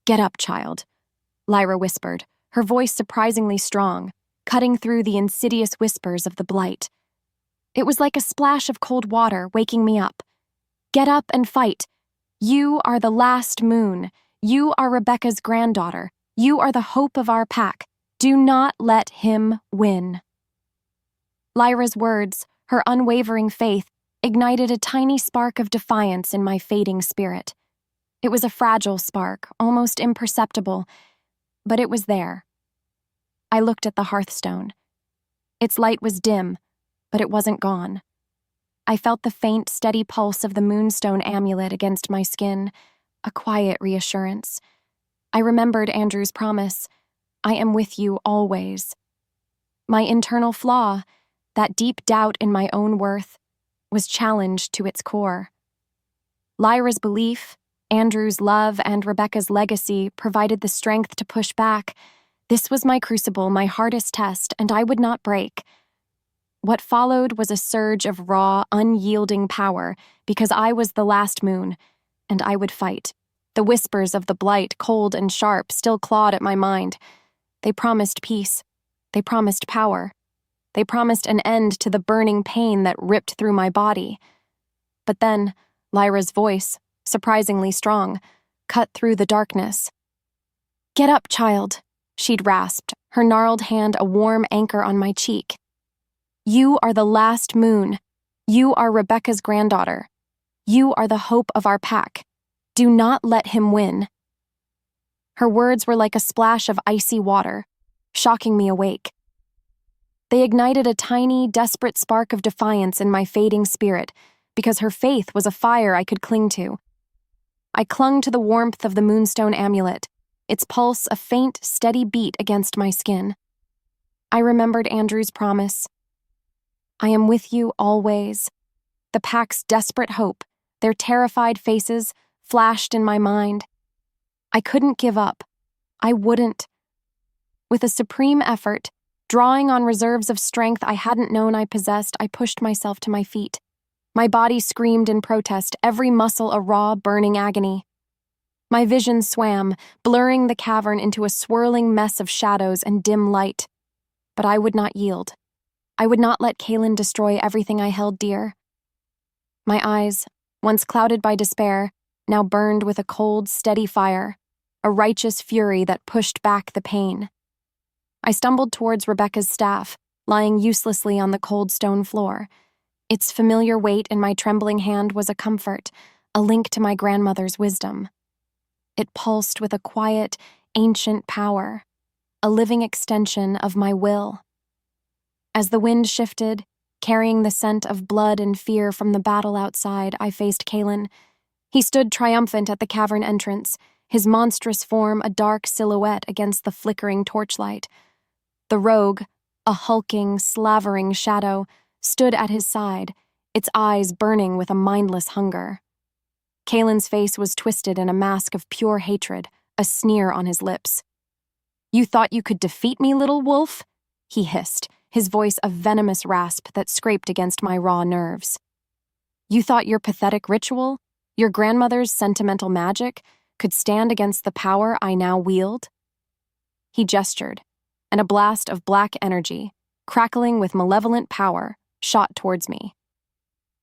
"Get up, child," Lyra whispered, her voice surprisingly strong, cutting through the insidious whispers of the blight. It was like a splash of cold water waking me up. "Get up and fight. You are the last moon. You are Rebecca's granddaughter. You are the hope of our pack. Do not let him win." Lyra's words, her unwavering faith, ignited a tiny spark of defiance in my fading spirit. It was a fragile spark, almost imperceptible, but it was there. I looked at the hearthstone. Its light was dim, but it wasn't gone. I felt the faint, steady pulse of the moonstone amulet against my skin, a quiet reassurance. I remembered Andrew's promise, "I am with you always." My internal flaw, that deep doubt in my own worth, was challenged to its core. Lyra's belief, Andrew's love, and Rebecca's legacy provided the strength to push back. This was my crucible, my hardest test, and I would not break. What followed was a surge of raw, unyielding power, because I was the last moon, and I would fight. The whispers of the blight, cold and sharp, still clawed at my mind. They promised peace. They promised power. They promised an end to the burning pain that ripped through my body. But then, Lyra's voice, surprisingly strong, cut through the darkness. "Get up, child," she'd rasped, her gnarled hand a warm anchor on my cheek. "You are the last moon. You are Rebecca's granddaughter. You are the hope of our pack. Do not let him win." Her words were like a splash of icy water, shocking me awake. They ignited a tiny, desperate spark of defiance in my fading spirit, because her faith was a fire I could cling to. I clung to the warmth of the moonstone amulet, its pulse a faint, steady beat against my skin. I remembered Andrew's promise. "I am with you always." The pack's desperate hope, their terrified faces, flashed in my mind. I couldn't give up. I wouldn't. With a supreme effort, drawing on reserves of strength I hadn't known I possessed, I pushed myself to my feet. My body screamed in protest, every muscle a raw, burning agony. My vision swam, blurring the cavern into a swirling mess of shadows and dim light. But I would not yield. I would not let Kaelin destroy everything I held dear. My eyes, once clouded by despair, now burned with a cold, steady fire, a righteous fury that pushed back the pain. I stumbled towards Rebecca's staff, lying uselessly on the cold stone floor. Its familiar weight in my trembling hand was a comfort, a link to my grandmother's wisdom. It pulsed with a quiet, ancient power. a living extension of my will. As the wind shifted, carrying the scent of blood and fear from the battle outside, I faced Kalen. He stood triumphant at the cavern entrance, his monstrous form a dark silhouette against the flickering torchlight. The rogue, a hulking, slavering shadow, stood at his side, its eyes burning with a mindless hunger. Kalen's face was twisted in a mask of pure hatred, a sneer on his lips. "You thought you could defeat me, little wolf?" he hissed, his voice a venomous rasp that scraped against my raw nerves. "You thought your pathetic ritual, your grandmother's sentimental magic, could stand against the power I now wield?" He gestured, and a blast of black energy, crackling with malevolent power, shot towards me.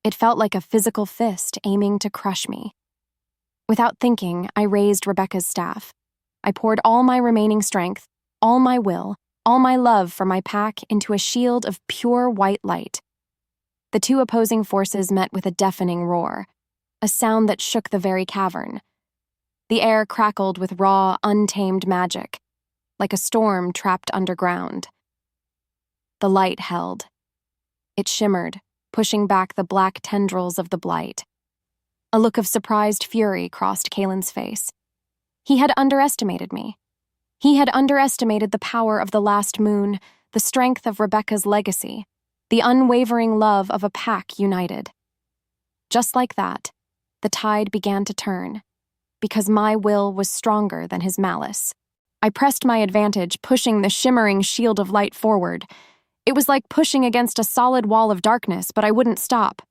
It felt like a physical fist aiming to crush me. Without thinking, I raised Rebecca's staff. I poured all my remaining strength, all my will, all my love for my pack into a shield of pure white light. The two opposing forces met with a deafening roar, a sound that shook the very cavern. The air crackled with raw, untamed magic, like a storm trapped underground. The light held. It shimmered, pushing back the black tendrils of the blight. A look of surprised fury crossed Kalen's face. He had underestimated me. He had underestimated the power of the last moon, the strength of Rebecca's legacy, the unwavering love of a pack united. Just like that, the tide began to turn, because my will was stronger than his malice. I pressed my advantage, pushing the shimmering shield of light forward. It was like pushing against a solid wall of darkness, but I wouldn't stop.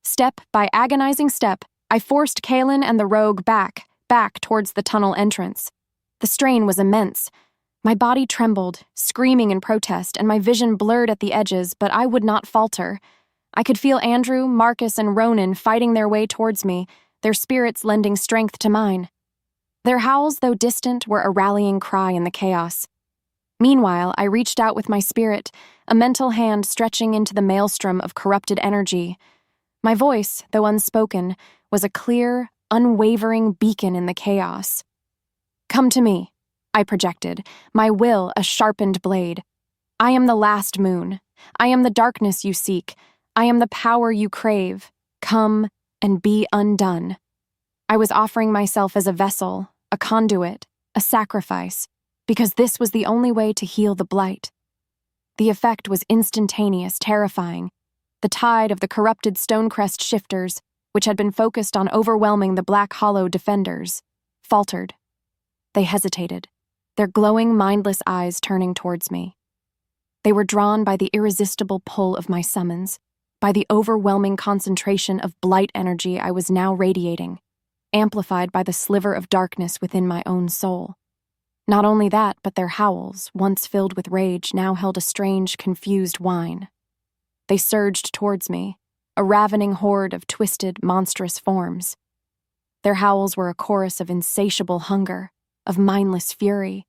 Step by agonizing step, I forced Kalen and the rogue back towards the tunnel entrance. The strain was immense. My body trembled, screaming in protest, and my vision blurred at the edges, but I would not falter. I could feel Andrew, Marcus, and Ronan fighting their way towards me, their spirits lending strength to mine. Their howls, though distant, were a rallying cry in the chaos. Meanwhile, I reached out with my spirit, a mental hand stretching into the maelstrom of corrupted energy. My voice, though unspoken, was a clear, unwavering beacon in the chaos. "Come to me," I projected, my will a sharpened blade. "I am the last moon. I am the darkness you seek. I am the power you crave. Come and be undone." I was offering myself as a vessel, a conduit, a sacrifice, because this was the only way to heal the blight. The effect was instantaneous, terrifying. The tide of the corrupted Stonecrest shifters, which had been focused on overwhelming the Black Hollow defenders, faltered. They hesitated, their glowing, mindless eyes turning towards me. They were drawn by the irresistible pull of my summons, by the overwhelming concentration of blight energy I was now radiating, amplified by the sliver of darkness within my own soul. Not only that, but their howls, once filled with rage, now held a strange, confused whine. They surged towards me, a ravening horde of twisted, monstrous forms. Their howls were a chorus of insatiable hunger, of mindless fury,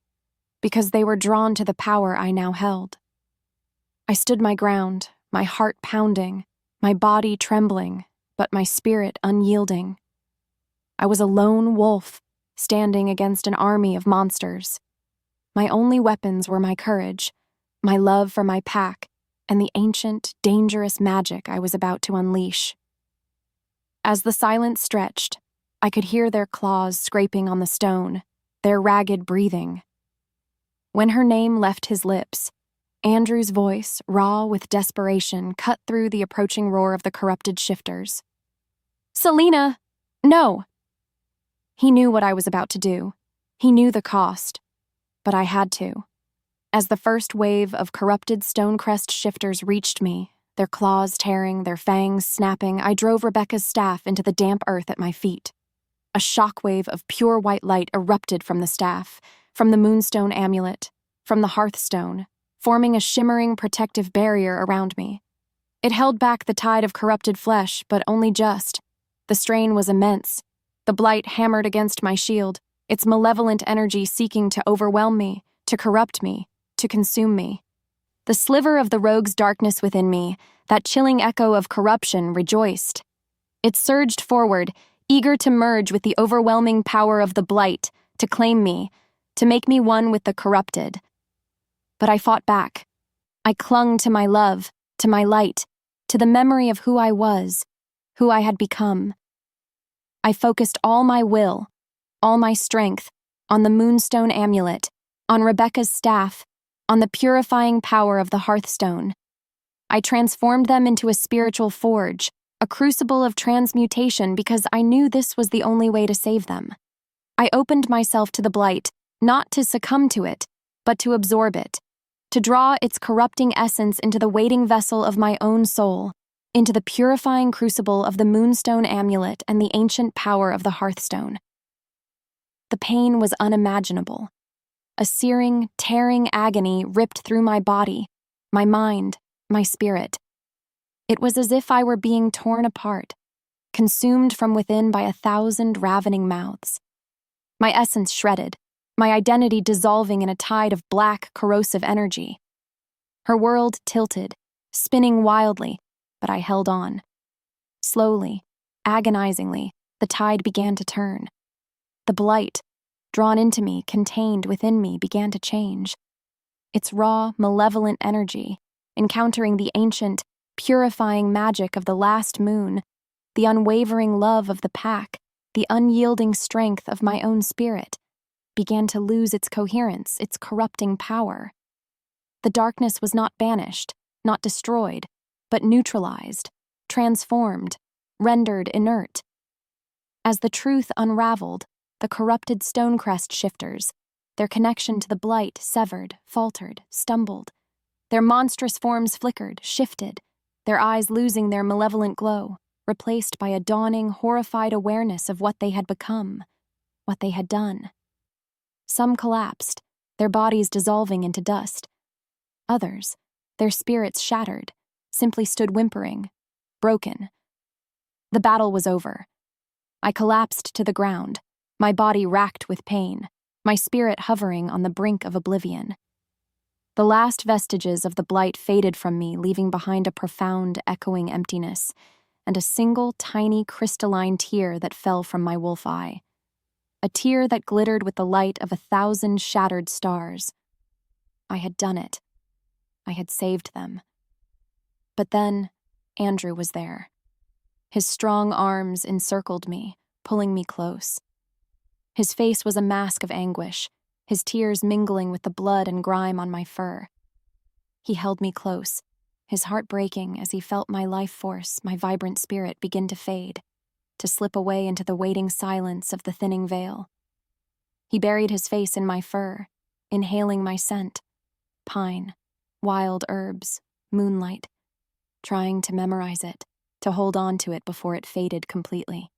because they were drawn to the power I now held. I stood my ground, my heart pounding, my body trembling, but my spirit unyielding. I was a lone wolf, standing against an army of monsters. My only weapons were my courage, my love for my pack, and the ancient, dangerous magic I was about to unleash. As the silence stretched, I could hear their claws scraping on the stone, their ragged breathing. When her name left his lips, Andrew's voice, raw with desperation, cut through the approaching roar of the corrupted shifters. "Selena! No!" He knew what I was about to do. He knew the cost. But I had to. As the first wave of corrupted Stonecrest shifters reached me, their claws tearing, their fangs snapping, I drove Rebecca's staff into the damp earth at my feet. A shockwave of pure white light erupted from the staff, from the moonstone amulet, from the hearthstone, forming a shimmering protective barrier around me. It held back the tide of corrupted flesh, but only just. The strain was immense. The blight hammered against my shield, its malevolent energy seeking to overwhelm me, to corrupt me, to consume me. The sliver of the rogue's darkness within me, that chilling echo of corruption, rejoiced. It surged forward, eager to merge with the overwhelming power of the blight, to claim me, to make me one with the corrupted. But I fought back. I clung to my love, to my light, to the memory of who I was, who I had become. I focused all my will, all my strength, on the moonstone amulet, on Rebecca's staff, on the purifying power of the hearthstone. I transformed them into a spiritual forge, a crucible of transmutation, because I knew this was the only way to save them. I opened myself to the blight, not to succumb to it, but to absorb it, to draw its corrupting essence into the waiting vessel of my own soul, into the purifying crucible of the moonstone amulet and the ancient power of the hearthstone. The pain was unimaginable. A searing, tearing agony ripped through my body, my mind, my spirit. It was as if I were being torn apart, consumed from within by 1,000 ravening mouths. My essence shredded, my identity dissolving in a tide of black, corrosive energy. Her world tilted, spinning wildly, but I held on. Slowly, agonizingly, the tide began to turn. The blight, drawn into me, contained within me, began to change. Its raw, malevolent energy, encountering the ancient, purifying magic of the last moon, the unwavering love of the pack, the unyielding strength of my own spirit, began to lose its coherence, its corrupting power. The darkness was not banished, not destroyed, but neutralized, transformed, rendered inert. As the truth unraveled, the corrupted Stonecrest shifters, their connection to the blight severed, faltered, stumbled. Their monstrous forms flickered, shifted, their eyes losing their malevolent glow, replaced by a dawning, horrified awareness of what they had become, what they had done. Some collapsed, their bodies dissolving into dust. Others, their spirits shattered, simply stood whimpering, broken. The battle was over. I collapsed to the ground, my body racked with pain, my spirit hovering on the brink of oblivion. The last vestiges of the blight faded from me, leaving behind a profound, echoing emptiness, and a single tiny crystalline tear that fell from my wolf eye. A tear that glittered with the light of 1,000 shattered stars. I had done it. I had saved them. But then, Andrew was there. His strong arms encircled me, pulling me close. His face was a mask of anguish, his tears mingling with the blood and grime on my fur. He held me close, his heart breaking as he felt my life force, my vibrant spirit begin to fade, to slip away into the waiting silence of the thinning veil. He buried his face in my fur, inhaling my scent, pine, wild herbs, moonlight, trying to memorize it, to hold on to it before it faded completely.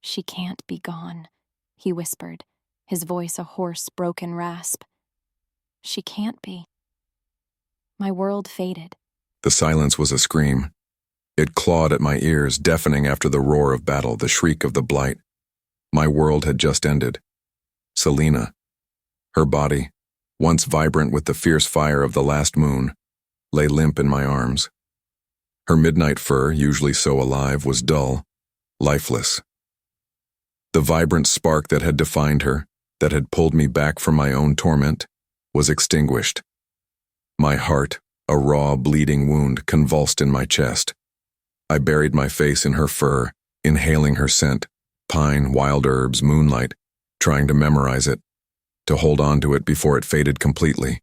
"She can't be gone," he whispered, his voice a hoarse, broken rasp. "She can't be." My world faded. The silence was a scream. It clawed at my ears, deafening after the roar of battle, the shriek of the blight. My world had just ended. Selena, her body, once vibrant with the fierce fire of the last moon, lay limp in my arms. Her midnight fur, usually so alive, was dull, lifeless. The vibrant spark that had defined her, that had pulled me back from my own torment, was extinguished. My heart, a raw, bleeding wound, convulsed in my chest. I buried my face in her fur, inhaling her scent, pine, wild herbs, moonlight, trying to memorize it, to hold on to it before it faded completely.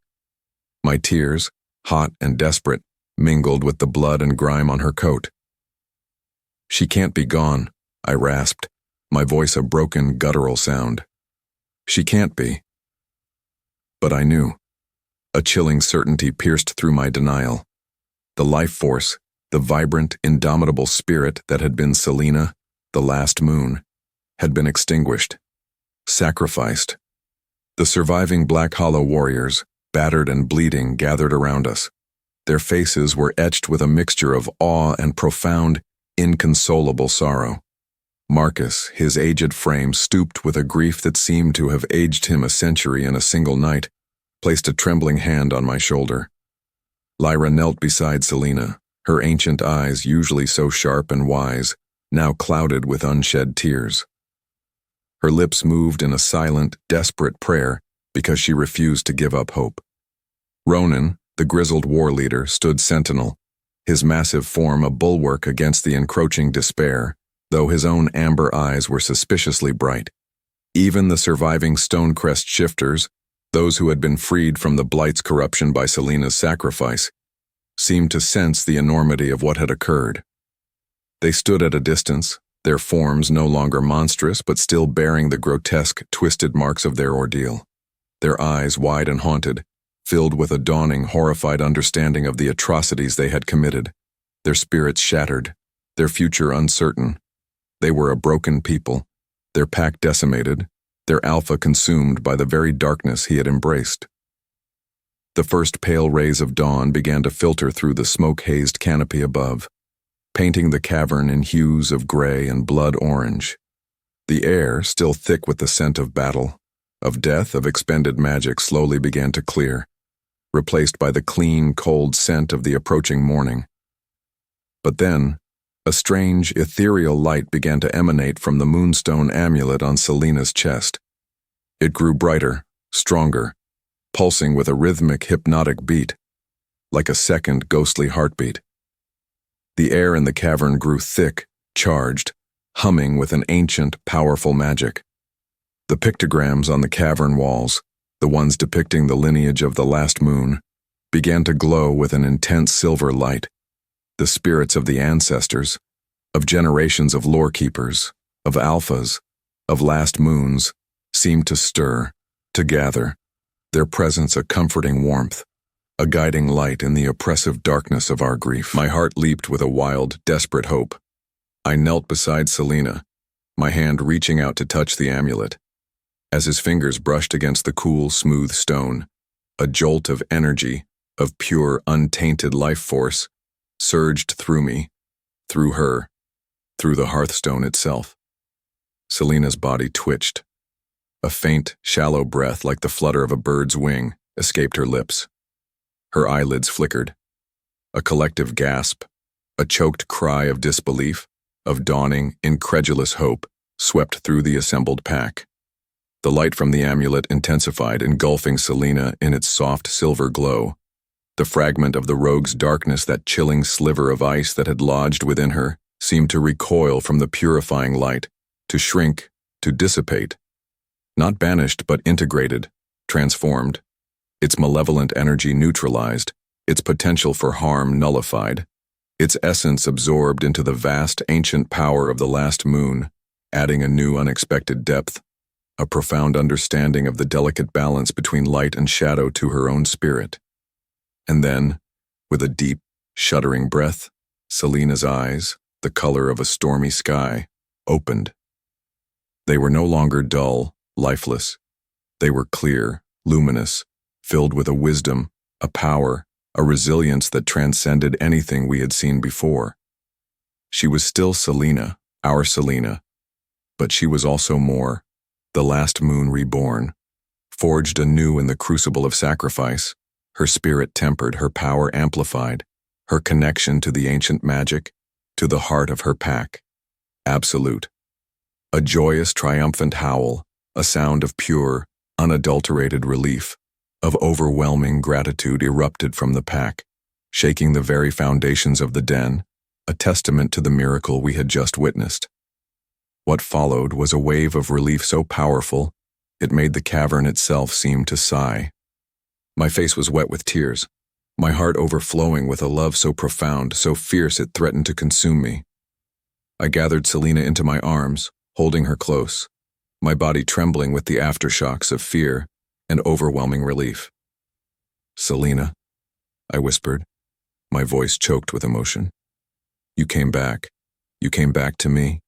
My tears, hot and desperate, mingled with the blood and grime on her coat. "She can't be gone," I rasped, my voice a broken, guttural sound. "She can't be." But I knew. A chilling certainty pierced through my denial. The life force, the vibrant, indomitable spirit that had been Selena, the last moon, had been extinguished, sacrificed. The surviving Black Hollow warriors, battered and bleeding, gathered around us. Their faces were etched with a mixture of awe and profound, inconsolable sorrow. Marcus, his aged frame stooped with a grief that seemed to have aged him a century in a single night, placed a trembling hand on my shoulder. Lyra knelt beside Selena, her ancient eyes, usually so sharp and wise, now clouded with unshed tears. Her lips moved in a silent, desperate prayer because she refused to give up hope. Ronan, the grizzled war leader, stood sentinel, his massive form a bulwark against the encroaching despair, though his own amber eyes were suspiciously bright. Even the surviving Stonecrest shifters, those who had been freed from the Blight's corruption by Selena's sacrifice, seemed to sense the enormity of what had occurred. They stood at a distance, their forms no longer monstrous but still bearing the grotesque, twisted marks of their ordeal. Their eyes wide and haunted, filled with a dawning, horrified understanding of the atrocities they had committed, their spirits shattered, their future uncertain. They were a broken people, their pack decimated, their alpha consumed by the very darkness he had embraced. The first pale rays of dawn began to filter through the smoke-hazed canopy above, painting the cavern in hues of gray and blood orange. The air, still thick with the scent of battle, of death, of expended magic, slowly began to clear, replaced by the clean, cold scent of the approaching morning. But then, a strange, ethereal light began to emanate from the moonstone amulet on Selena's chest. It grew brighter, stronger, pulsing with a rhythmic, hypnotic beat, like a second ghostly heartbeat. The air in the cavern grew thick, charged, humming with an ancient, powerful magic. The pictograms on the cavern walls, the ones depicting the lineage of the last moon, began to glow with an intense silver light. The spirits of the ancestors, of generations of lore keepers, of alphas, of last moons, seemed to stir, to gather, their presence a comforting warmth, a guiding light in the oppressive darkness of our grief. My heart leaped with a wild, desperate hope. I knelt beside Selena, my hand reaching out to touch the amulet. As his fingers brushed against the cool, smooth stone, a jolt of energy, of pure, untainted life force, surged through me, through her, through the hearthstone itself. Selena's body twitched. A faint, shallow breath like the flutter of a bird's wing escaped her lips. Her eyelids flickered. A collective gasp, a choked cry of disbelief, of dawning, incredulous hope, swept through the assembled pack. The light from the amulet intensified, engulfing Selena in its soft silver glow. The fragment of the rogue's darkness, that chilling sliver of ice that had lodged within her, seemed to recoil from the purifying light, to shrink, to dissipate. Not banished, but integrated, transformed. Its malevolent energy neutralized, its potential for harm nullified, its essence absorbed into the vast, ancient power of the last moon, adding a new, unexpected depth, a profound understanding of the delicate balance between light and shadow to her own spirit. And then, with a deep, shuddering breath, Selena's eyes, the color of a stormy sky, opened. They were no longer dull, lifeless. They were clear, luminous, filled with a wisdom, a power, a resilience that transcended anything we had seen before. She was still Selena, our Selena, but she was also more, the last moon reborn, forged anew in the crucible of sacrifice, her spirit tempered, her power amplified, her connection to the ancient magic, to the heart of her pack, absolute. A joyous, triumphant howl, a sound of pure, unadulterated relief, of overwhelming gratitude erupted from the pack, shaking the very foundations of the den, a testament to the miracle we had just witnessed. What followed was a wave of relief so powerful, it made the cavern itself seem to sigh. My face was wet with tears, my heart overflowing with a love so profound, so fierce it threatened to consume me. I gathered Selena into my arms, holding her close, my body trembling with the aftershocks of fear and overwhelming relief. "Selena," I whispered, my voice choked with emotion. You came back. You came back to me."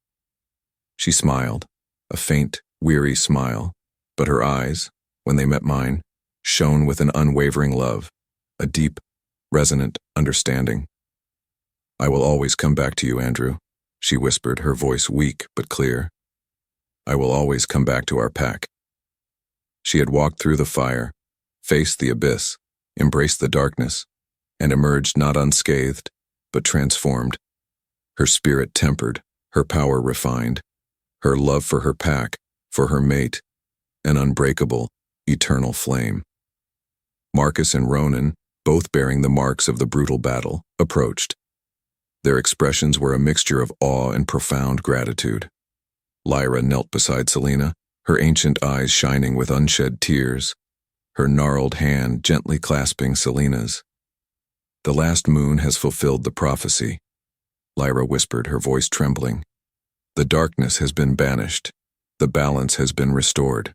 She smiled, a faint, weary smile, but her eyes, when they met mine, shone with an unwavering love, a deep, resonant understanding. "I will always come back to you, Andrew," she whispered, her voice weak but clear. "I will always come back to our pack." She had walked through the fire, faced the abyss, embraced the darkness, and emerged not unscathed, but transformed. Her spirit tempered, her power refined, her love for her pack, for her mate, an unbreakable, eternal flame. Marcus and Ronan, both bearing the marks of the brutal battle, approached. Their expressions were a mixture of awe and profound gratitude. Lyra knelt beside Selena, her ancient eyes shining with unshed tears, her gnarled hand gently clasping Selena's. "The last moon has fulfilled the prophecy," Lyra whispered, her voice trembling. "The darkness has been banished. The balance has been restored."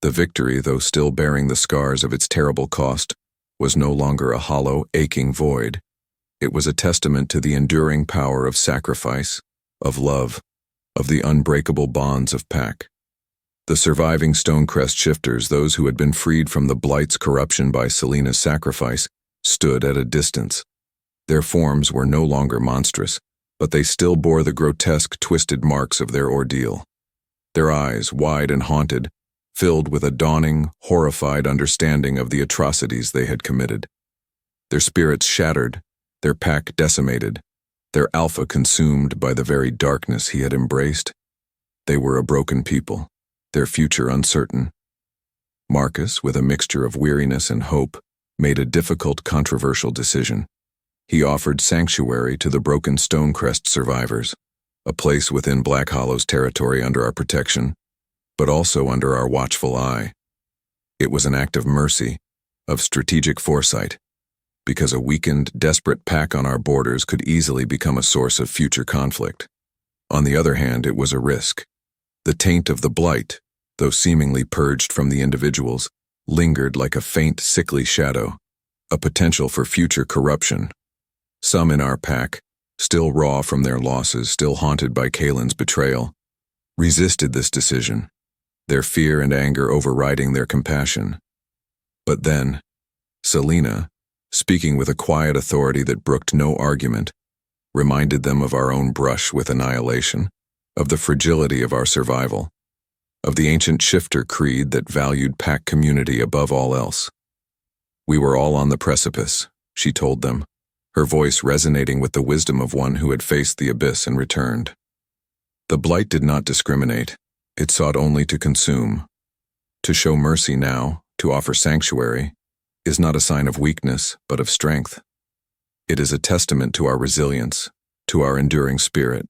The victory, though still bearing the scars of its terrible cost, was no longer a hollow, aching void. It was a testament to the enduring power of sacrifice, of love, of the unbreakable bonds of pack. The surviving Stonecrest shifters, those who had been freed from the Blight's corruption by Selena's sacrifice, stood at a distance. Their forms were no longer monstrous, but they still bore the grotesque, twisted marks of their ordeal. Their eyes, wide and haunted, filled with a dawning, horrified understanding of the atrocities they had committed. Their spirits shattered, their pack decimated, their alpha consumed by the very darkness he had embraced. They were a broken people, their future uncertain. Marcus, with a mixture of weariness and hope, made a difficult, controversial decision. He offered sanctuary to the broken Stonecrest survivors, a place within Black Hollow's territory under our protection, but also under our watchful eye. It was an act of mercy, of strategic foresight, because a weakened, desperate pack on our borders could easily become a source of future conflict. On the other hand, it was a risk. The taint of the Blight, though seemingly purged from the individuals, lingered like a faint, sickly shadow, a potential for future corruption. Some in our pack, still raw from their losses, still haunted by Kalen's betrayal, resisted this decision, their fear and anger overriding their compassion. But then, Selena, speaking with a quiet authority that brooked no argument, reminded them of our own brush with annihilation, of the fragility of our survival, of the ancient shifter creed that valued pack community above all else. "We were all on the precipice," she told them, her voice resonating with the wisdom of one who had faced the abyss and returned. The Blight did not discriminate. It sought only to consume. To show mercy now, to offer sanctuary, is not a sign of weakness, but of strength. It is a testament to our resilience, to our enduring spirit.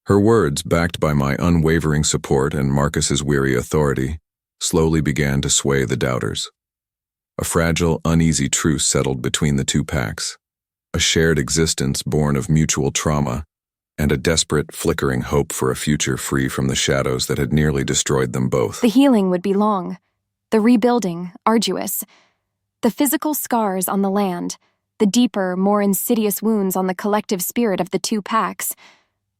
Her words, backed by my unwavering support and Marcus's weary authority, slowly began to sway the doubters. A fragile, uneasy truce settled between the two packs, a shared existence born of mutual trauma, and a desperate, flickering hope for a future free from the shadows that had nearly destroyed them both. The healing would be long, the rebuilding arduous. The physical scars on the land, the deeper, more insidious wounds on the collective spirit of the two packs,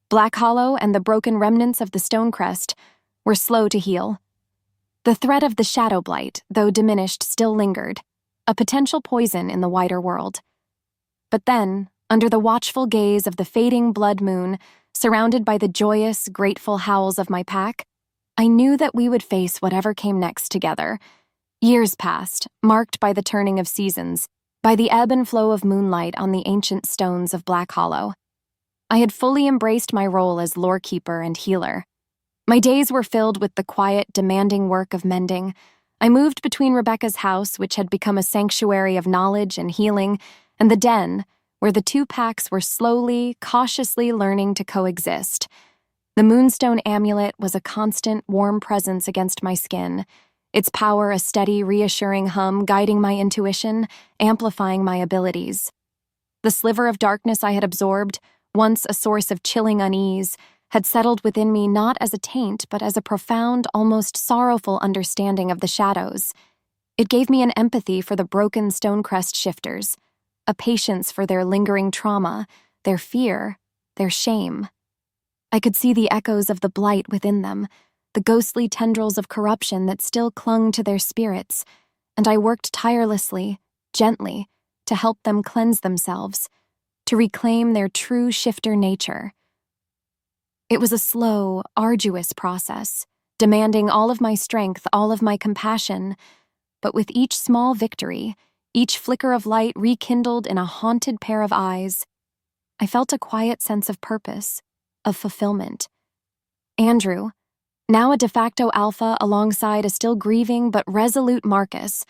Black Hollow and the broken remnants of the Stonecrest, were slow to heal. The threat of the Shadow Blight, though diminished, still lingered, a potential poison in the wider world. But then, under the watchful gaze of the fading blood moon, surrounded by the joyous, grateful howls of my pack, I knew that we would face whatever came next together. Years passed, marked by the turning of seasons, by the ebb and flow of moonlight on the ancient stones of Black Hollow. I had fully embraced my role as lorekeeper and healer. My days were filled with the quiet, demanding work of mending. I moved between Rebecca's house, which had become a sanctuary of knowledge and healing, and the den, where the two packs were slowly, cautiously learning to coexist. The Moonstone amulet was a constant, warm presence against my skin, its power a steady, reassuring hum guiding my intuition, amplifying my abilities. The sliver of darkness I had absorbed, once a source of chilling unease, had settled within me not as a taint, but as a profound, almost sorrowful understanding of the shadows. It gave me an empathy for the broken Stonecrest shifters, a patience for their lingering trauma, their fear, their shame. I could see the echoes of the Blight within them, the ghostly tendrils of corruption that still clung to their spirits, and I worked tirelessly, gently, to help them cleanse themselves, to reclaim their true shifter nature. It was a slow, arduous process, demanding all of my strength, all of my compassion, but with each small victory, each flicker of light rekindled in a haunted pair of eyes, I felt a quiet sense of purpose, of fulfillment. Andrew, now a de facto alpha alongside a still grieving but resolute Marcus,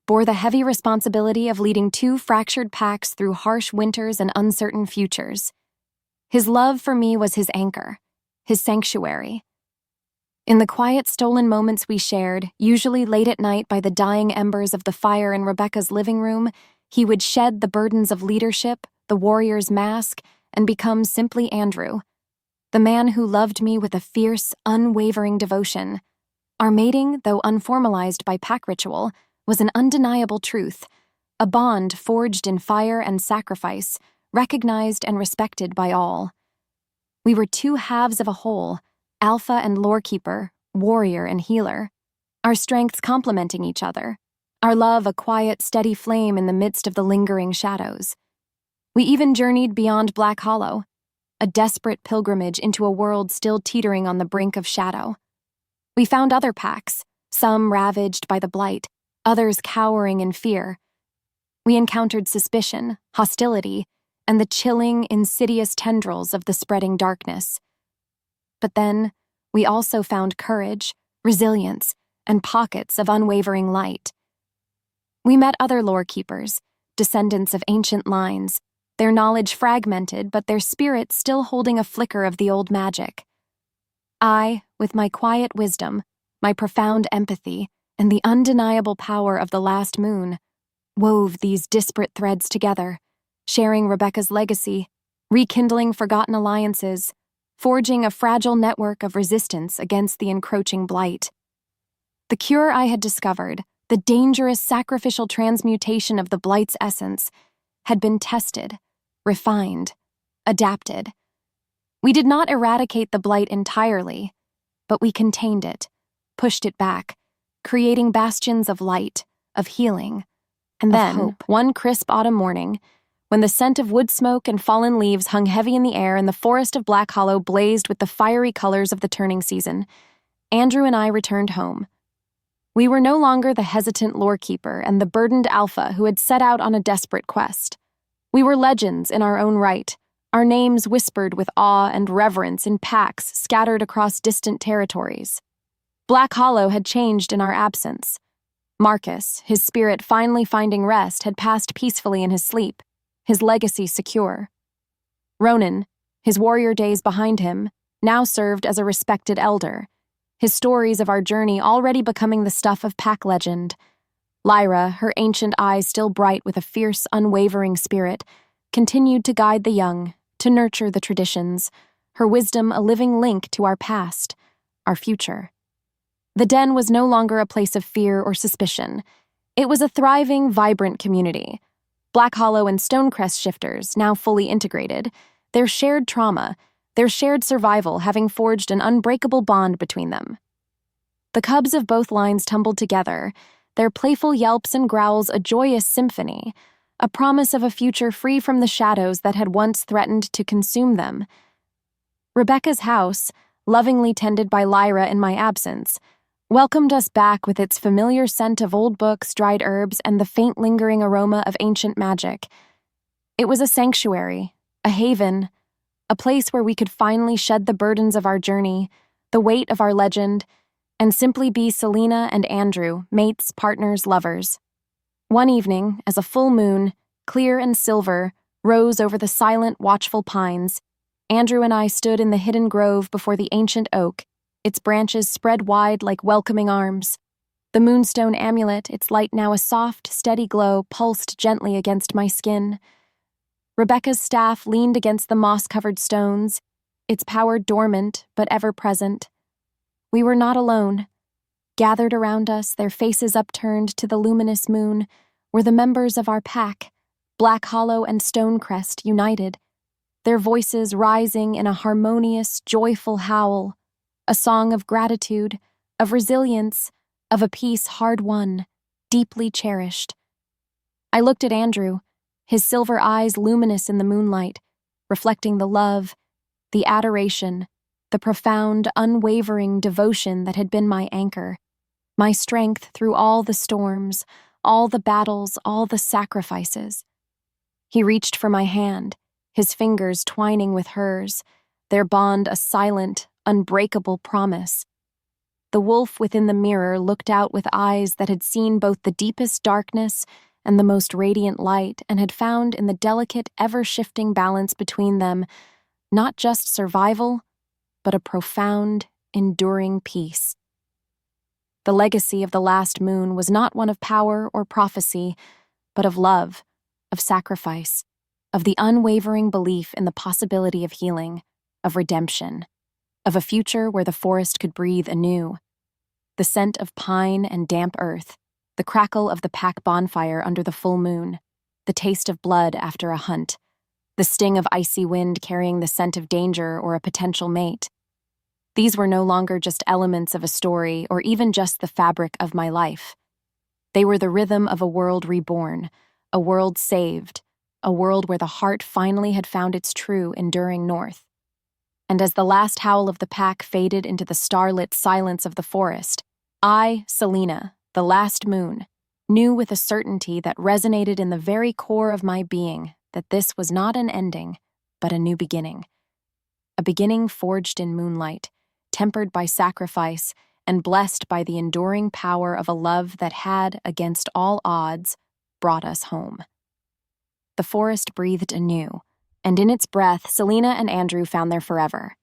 bore the heavy responsibility of leading two fractured packs through harsh winters and uncertain futures. His love for me was his anchor, his sanctuary. In the quiet, stolen moments we shared, usually late at night by the dying embers of the fire in Rebecca's living room, he would shed the burdens of leadership, the warrior's mask, and become simply Andrew, the man who loved me with a fierce, unwavering devotion. Our mating, though unformalized by pack ritual, was an undeniable truth, a bond forged in fire and sacrifice, recognized and respected by all. We were two halves of a whole, alpha and lorekeeper, warrior and healer, our strengths complementing each other, our love a quiet, steady flame in the midst of the lingering shadows. We even journeyed beyond Black Hollow, a desperate pilgrimage into a world still teetering on the brink of shadow. We found other packs, some ravaged by the blight, others cowering in fear. We encountered suspicion, hostility, and the chilling, insidious tendrils of the spreading darkness. But then, we also found courage, resilience, and pockets of unwavering light. We met other lore-keepers, descendants of ancient lines, their knowledge fragmented but their spirits still holding a flicker of the old magic. I, with my quiet wisdom, my profound empathy, and the undeniable power of the last moon, wove these disparate threads together, sharing Rebecca's legacy, rekindling forgotten alliances, forging a fragile network of resistance against the encroaching blight. The cure I had discovered, the dangerous sacrificial transmutation of the blight's essence, had been tested, refined, adapted. We did not eradicate the blight entirely, but we contained it, pushed it back, creating bastions of light, of healing, and then, hope. One crisp autumn morning, when the scent of wood smoke and fallen leaves hung heavy in the air and the forest of Black Hollow blazed with the fiery colors of the turning season, Andrew and I returned home. We were no longer the hesitant lorekeeper and the burdened alpha who had set out on a desperate quest. We were legends in our own right, our names whispered with awe and reverence in packs scattered across distant territories. Black Hollow had changed in our absence. Marcus, his spirit finally finding rest, had passed peacefully in his sleep, his legacy secure. Ronan, his warrior days behind him, now served as a respected elder, his stories of our journey already becoming the stuff of pack legend. Lyra, her ancient eyes still bright with a fierce, unwavering spirit, continued to guide the young, to nurture the traditions, her wisdom a living link to our past, our future. The den was no longer a place of fear or suspicion. It was a thriving, vibrant community. Black Hollow and Stonecrest shifters, now fully integrated, their shared trauma, their shared survival having forged an unbreakable bond between them. The cubs of both lines tumbled together, their playful yelps and growls a joyous symphony, a promise of a future free from the shadows that had once threatened to consume them. Rebecca's house, lovingly tended by Lyra in my absence, welcomed us back with its familiar scent of old books, dried herbs, and the faint lingering aroma of ancient magic. It was a sanctuary, a haven, a place where we could finally shed the burdens of our journey, the weight of our legend, and simply be Selena and Andrew, mates, partners, lovers. One evening, as a full moon, clear and silver, rose over the silent, watchful pines, Andrew and I stood in the hidden grove before the ancient oak, its branches spread wide like welcoming arms. The moonstone amulet, its light now a soft, steady glow, pulsed gently against my skin. Rebecca's staff leaned against the moss-covered stones, its power dormant but ever-present. We were not alone. Gathered around us, their faces upturned to the luminous moon, were the members of our pack, Black Hollow and Stonecrest united, their voices rising in a harmonious, joyful howl, a song of gratitude, of resilience, of a peace hard-won, deeply cherished. I looked at Andrew, his silver eyes luminous in the moonlight, reflecting the love, the adoration, the profound, unwavering devotion that had been my anchor, my strength through all the storms, all the battles, all the sacrifices. He reached for my hand, his fingers twining with hers, their bond a silent, unbreakable promise. the wolf within the mirror looked out with eyes that had seen both the deepest darkness and the most radiant light, and had found in the delicate, ever-shifting balance between them not just survival, but a profound, enduring peace. The legacy of the last moon was not one of power or prophecy, but of love, of sacrifice, of the unwavering belief in the possibility of healing, of redemption, of a future where the forest could breathe anew. The scent of pine and damp earth, the crackle of the pack bonfire under the full moon, the taste of blood after a hunt, the sting of icy wind carrying the scent of danger or a potential mate. These were no longer just elements of a story or even just the fabric of my life. They were the rhythm of a world reborn, a world saved, a world where the heart finally had found its true, enduring north. And as the last howl of the pack faded into the starlit silence of the forest, I, Selena, the last moon, knew with a certainty that resonated in the very core of my being that this was not an ending, but a new beginning. A beginning forged in moonlight, tempered by sacrifice, and blessed by the enduring power of a love that had, against all odds, brought us home. The forest breathed anew, and in its breath, Selena and Andrew found their forever.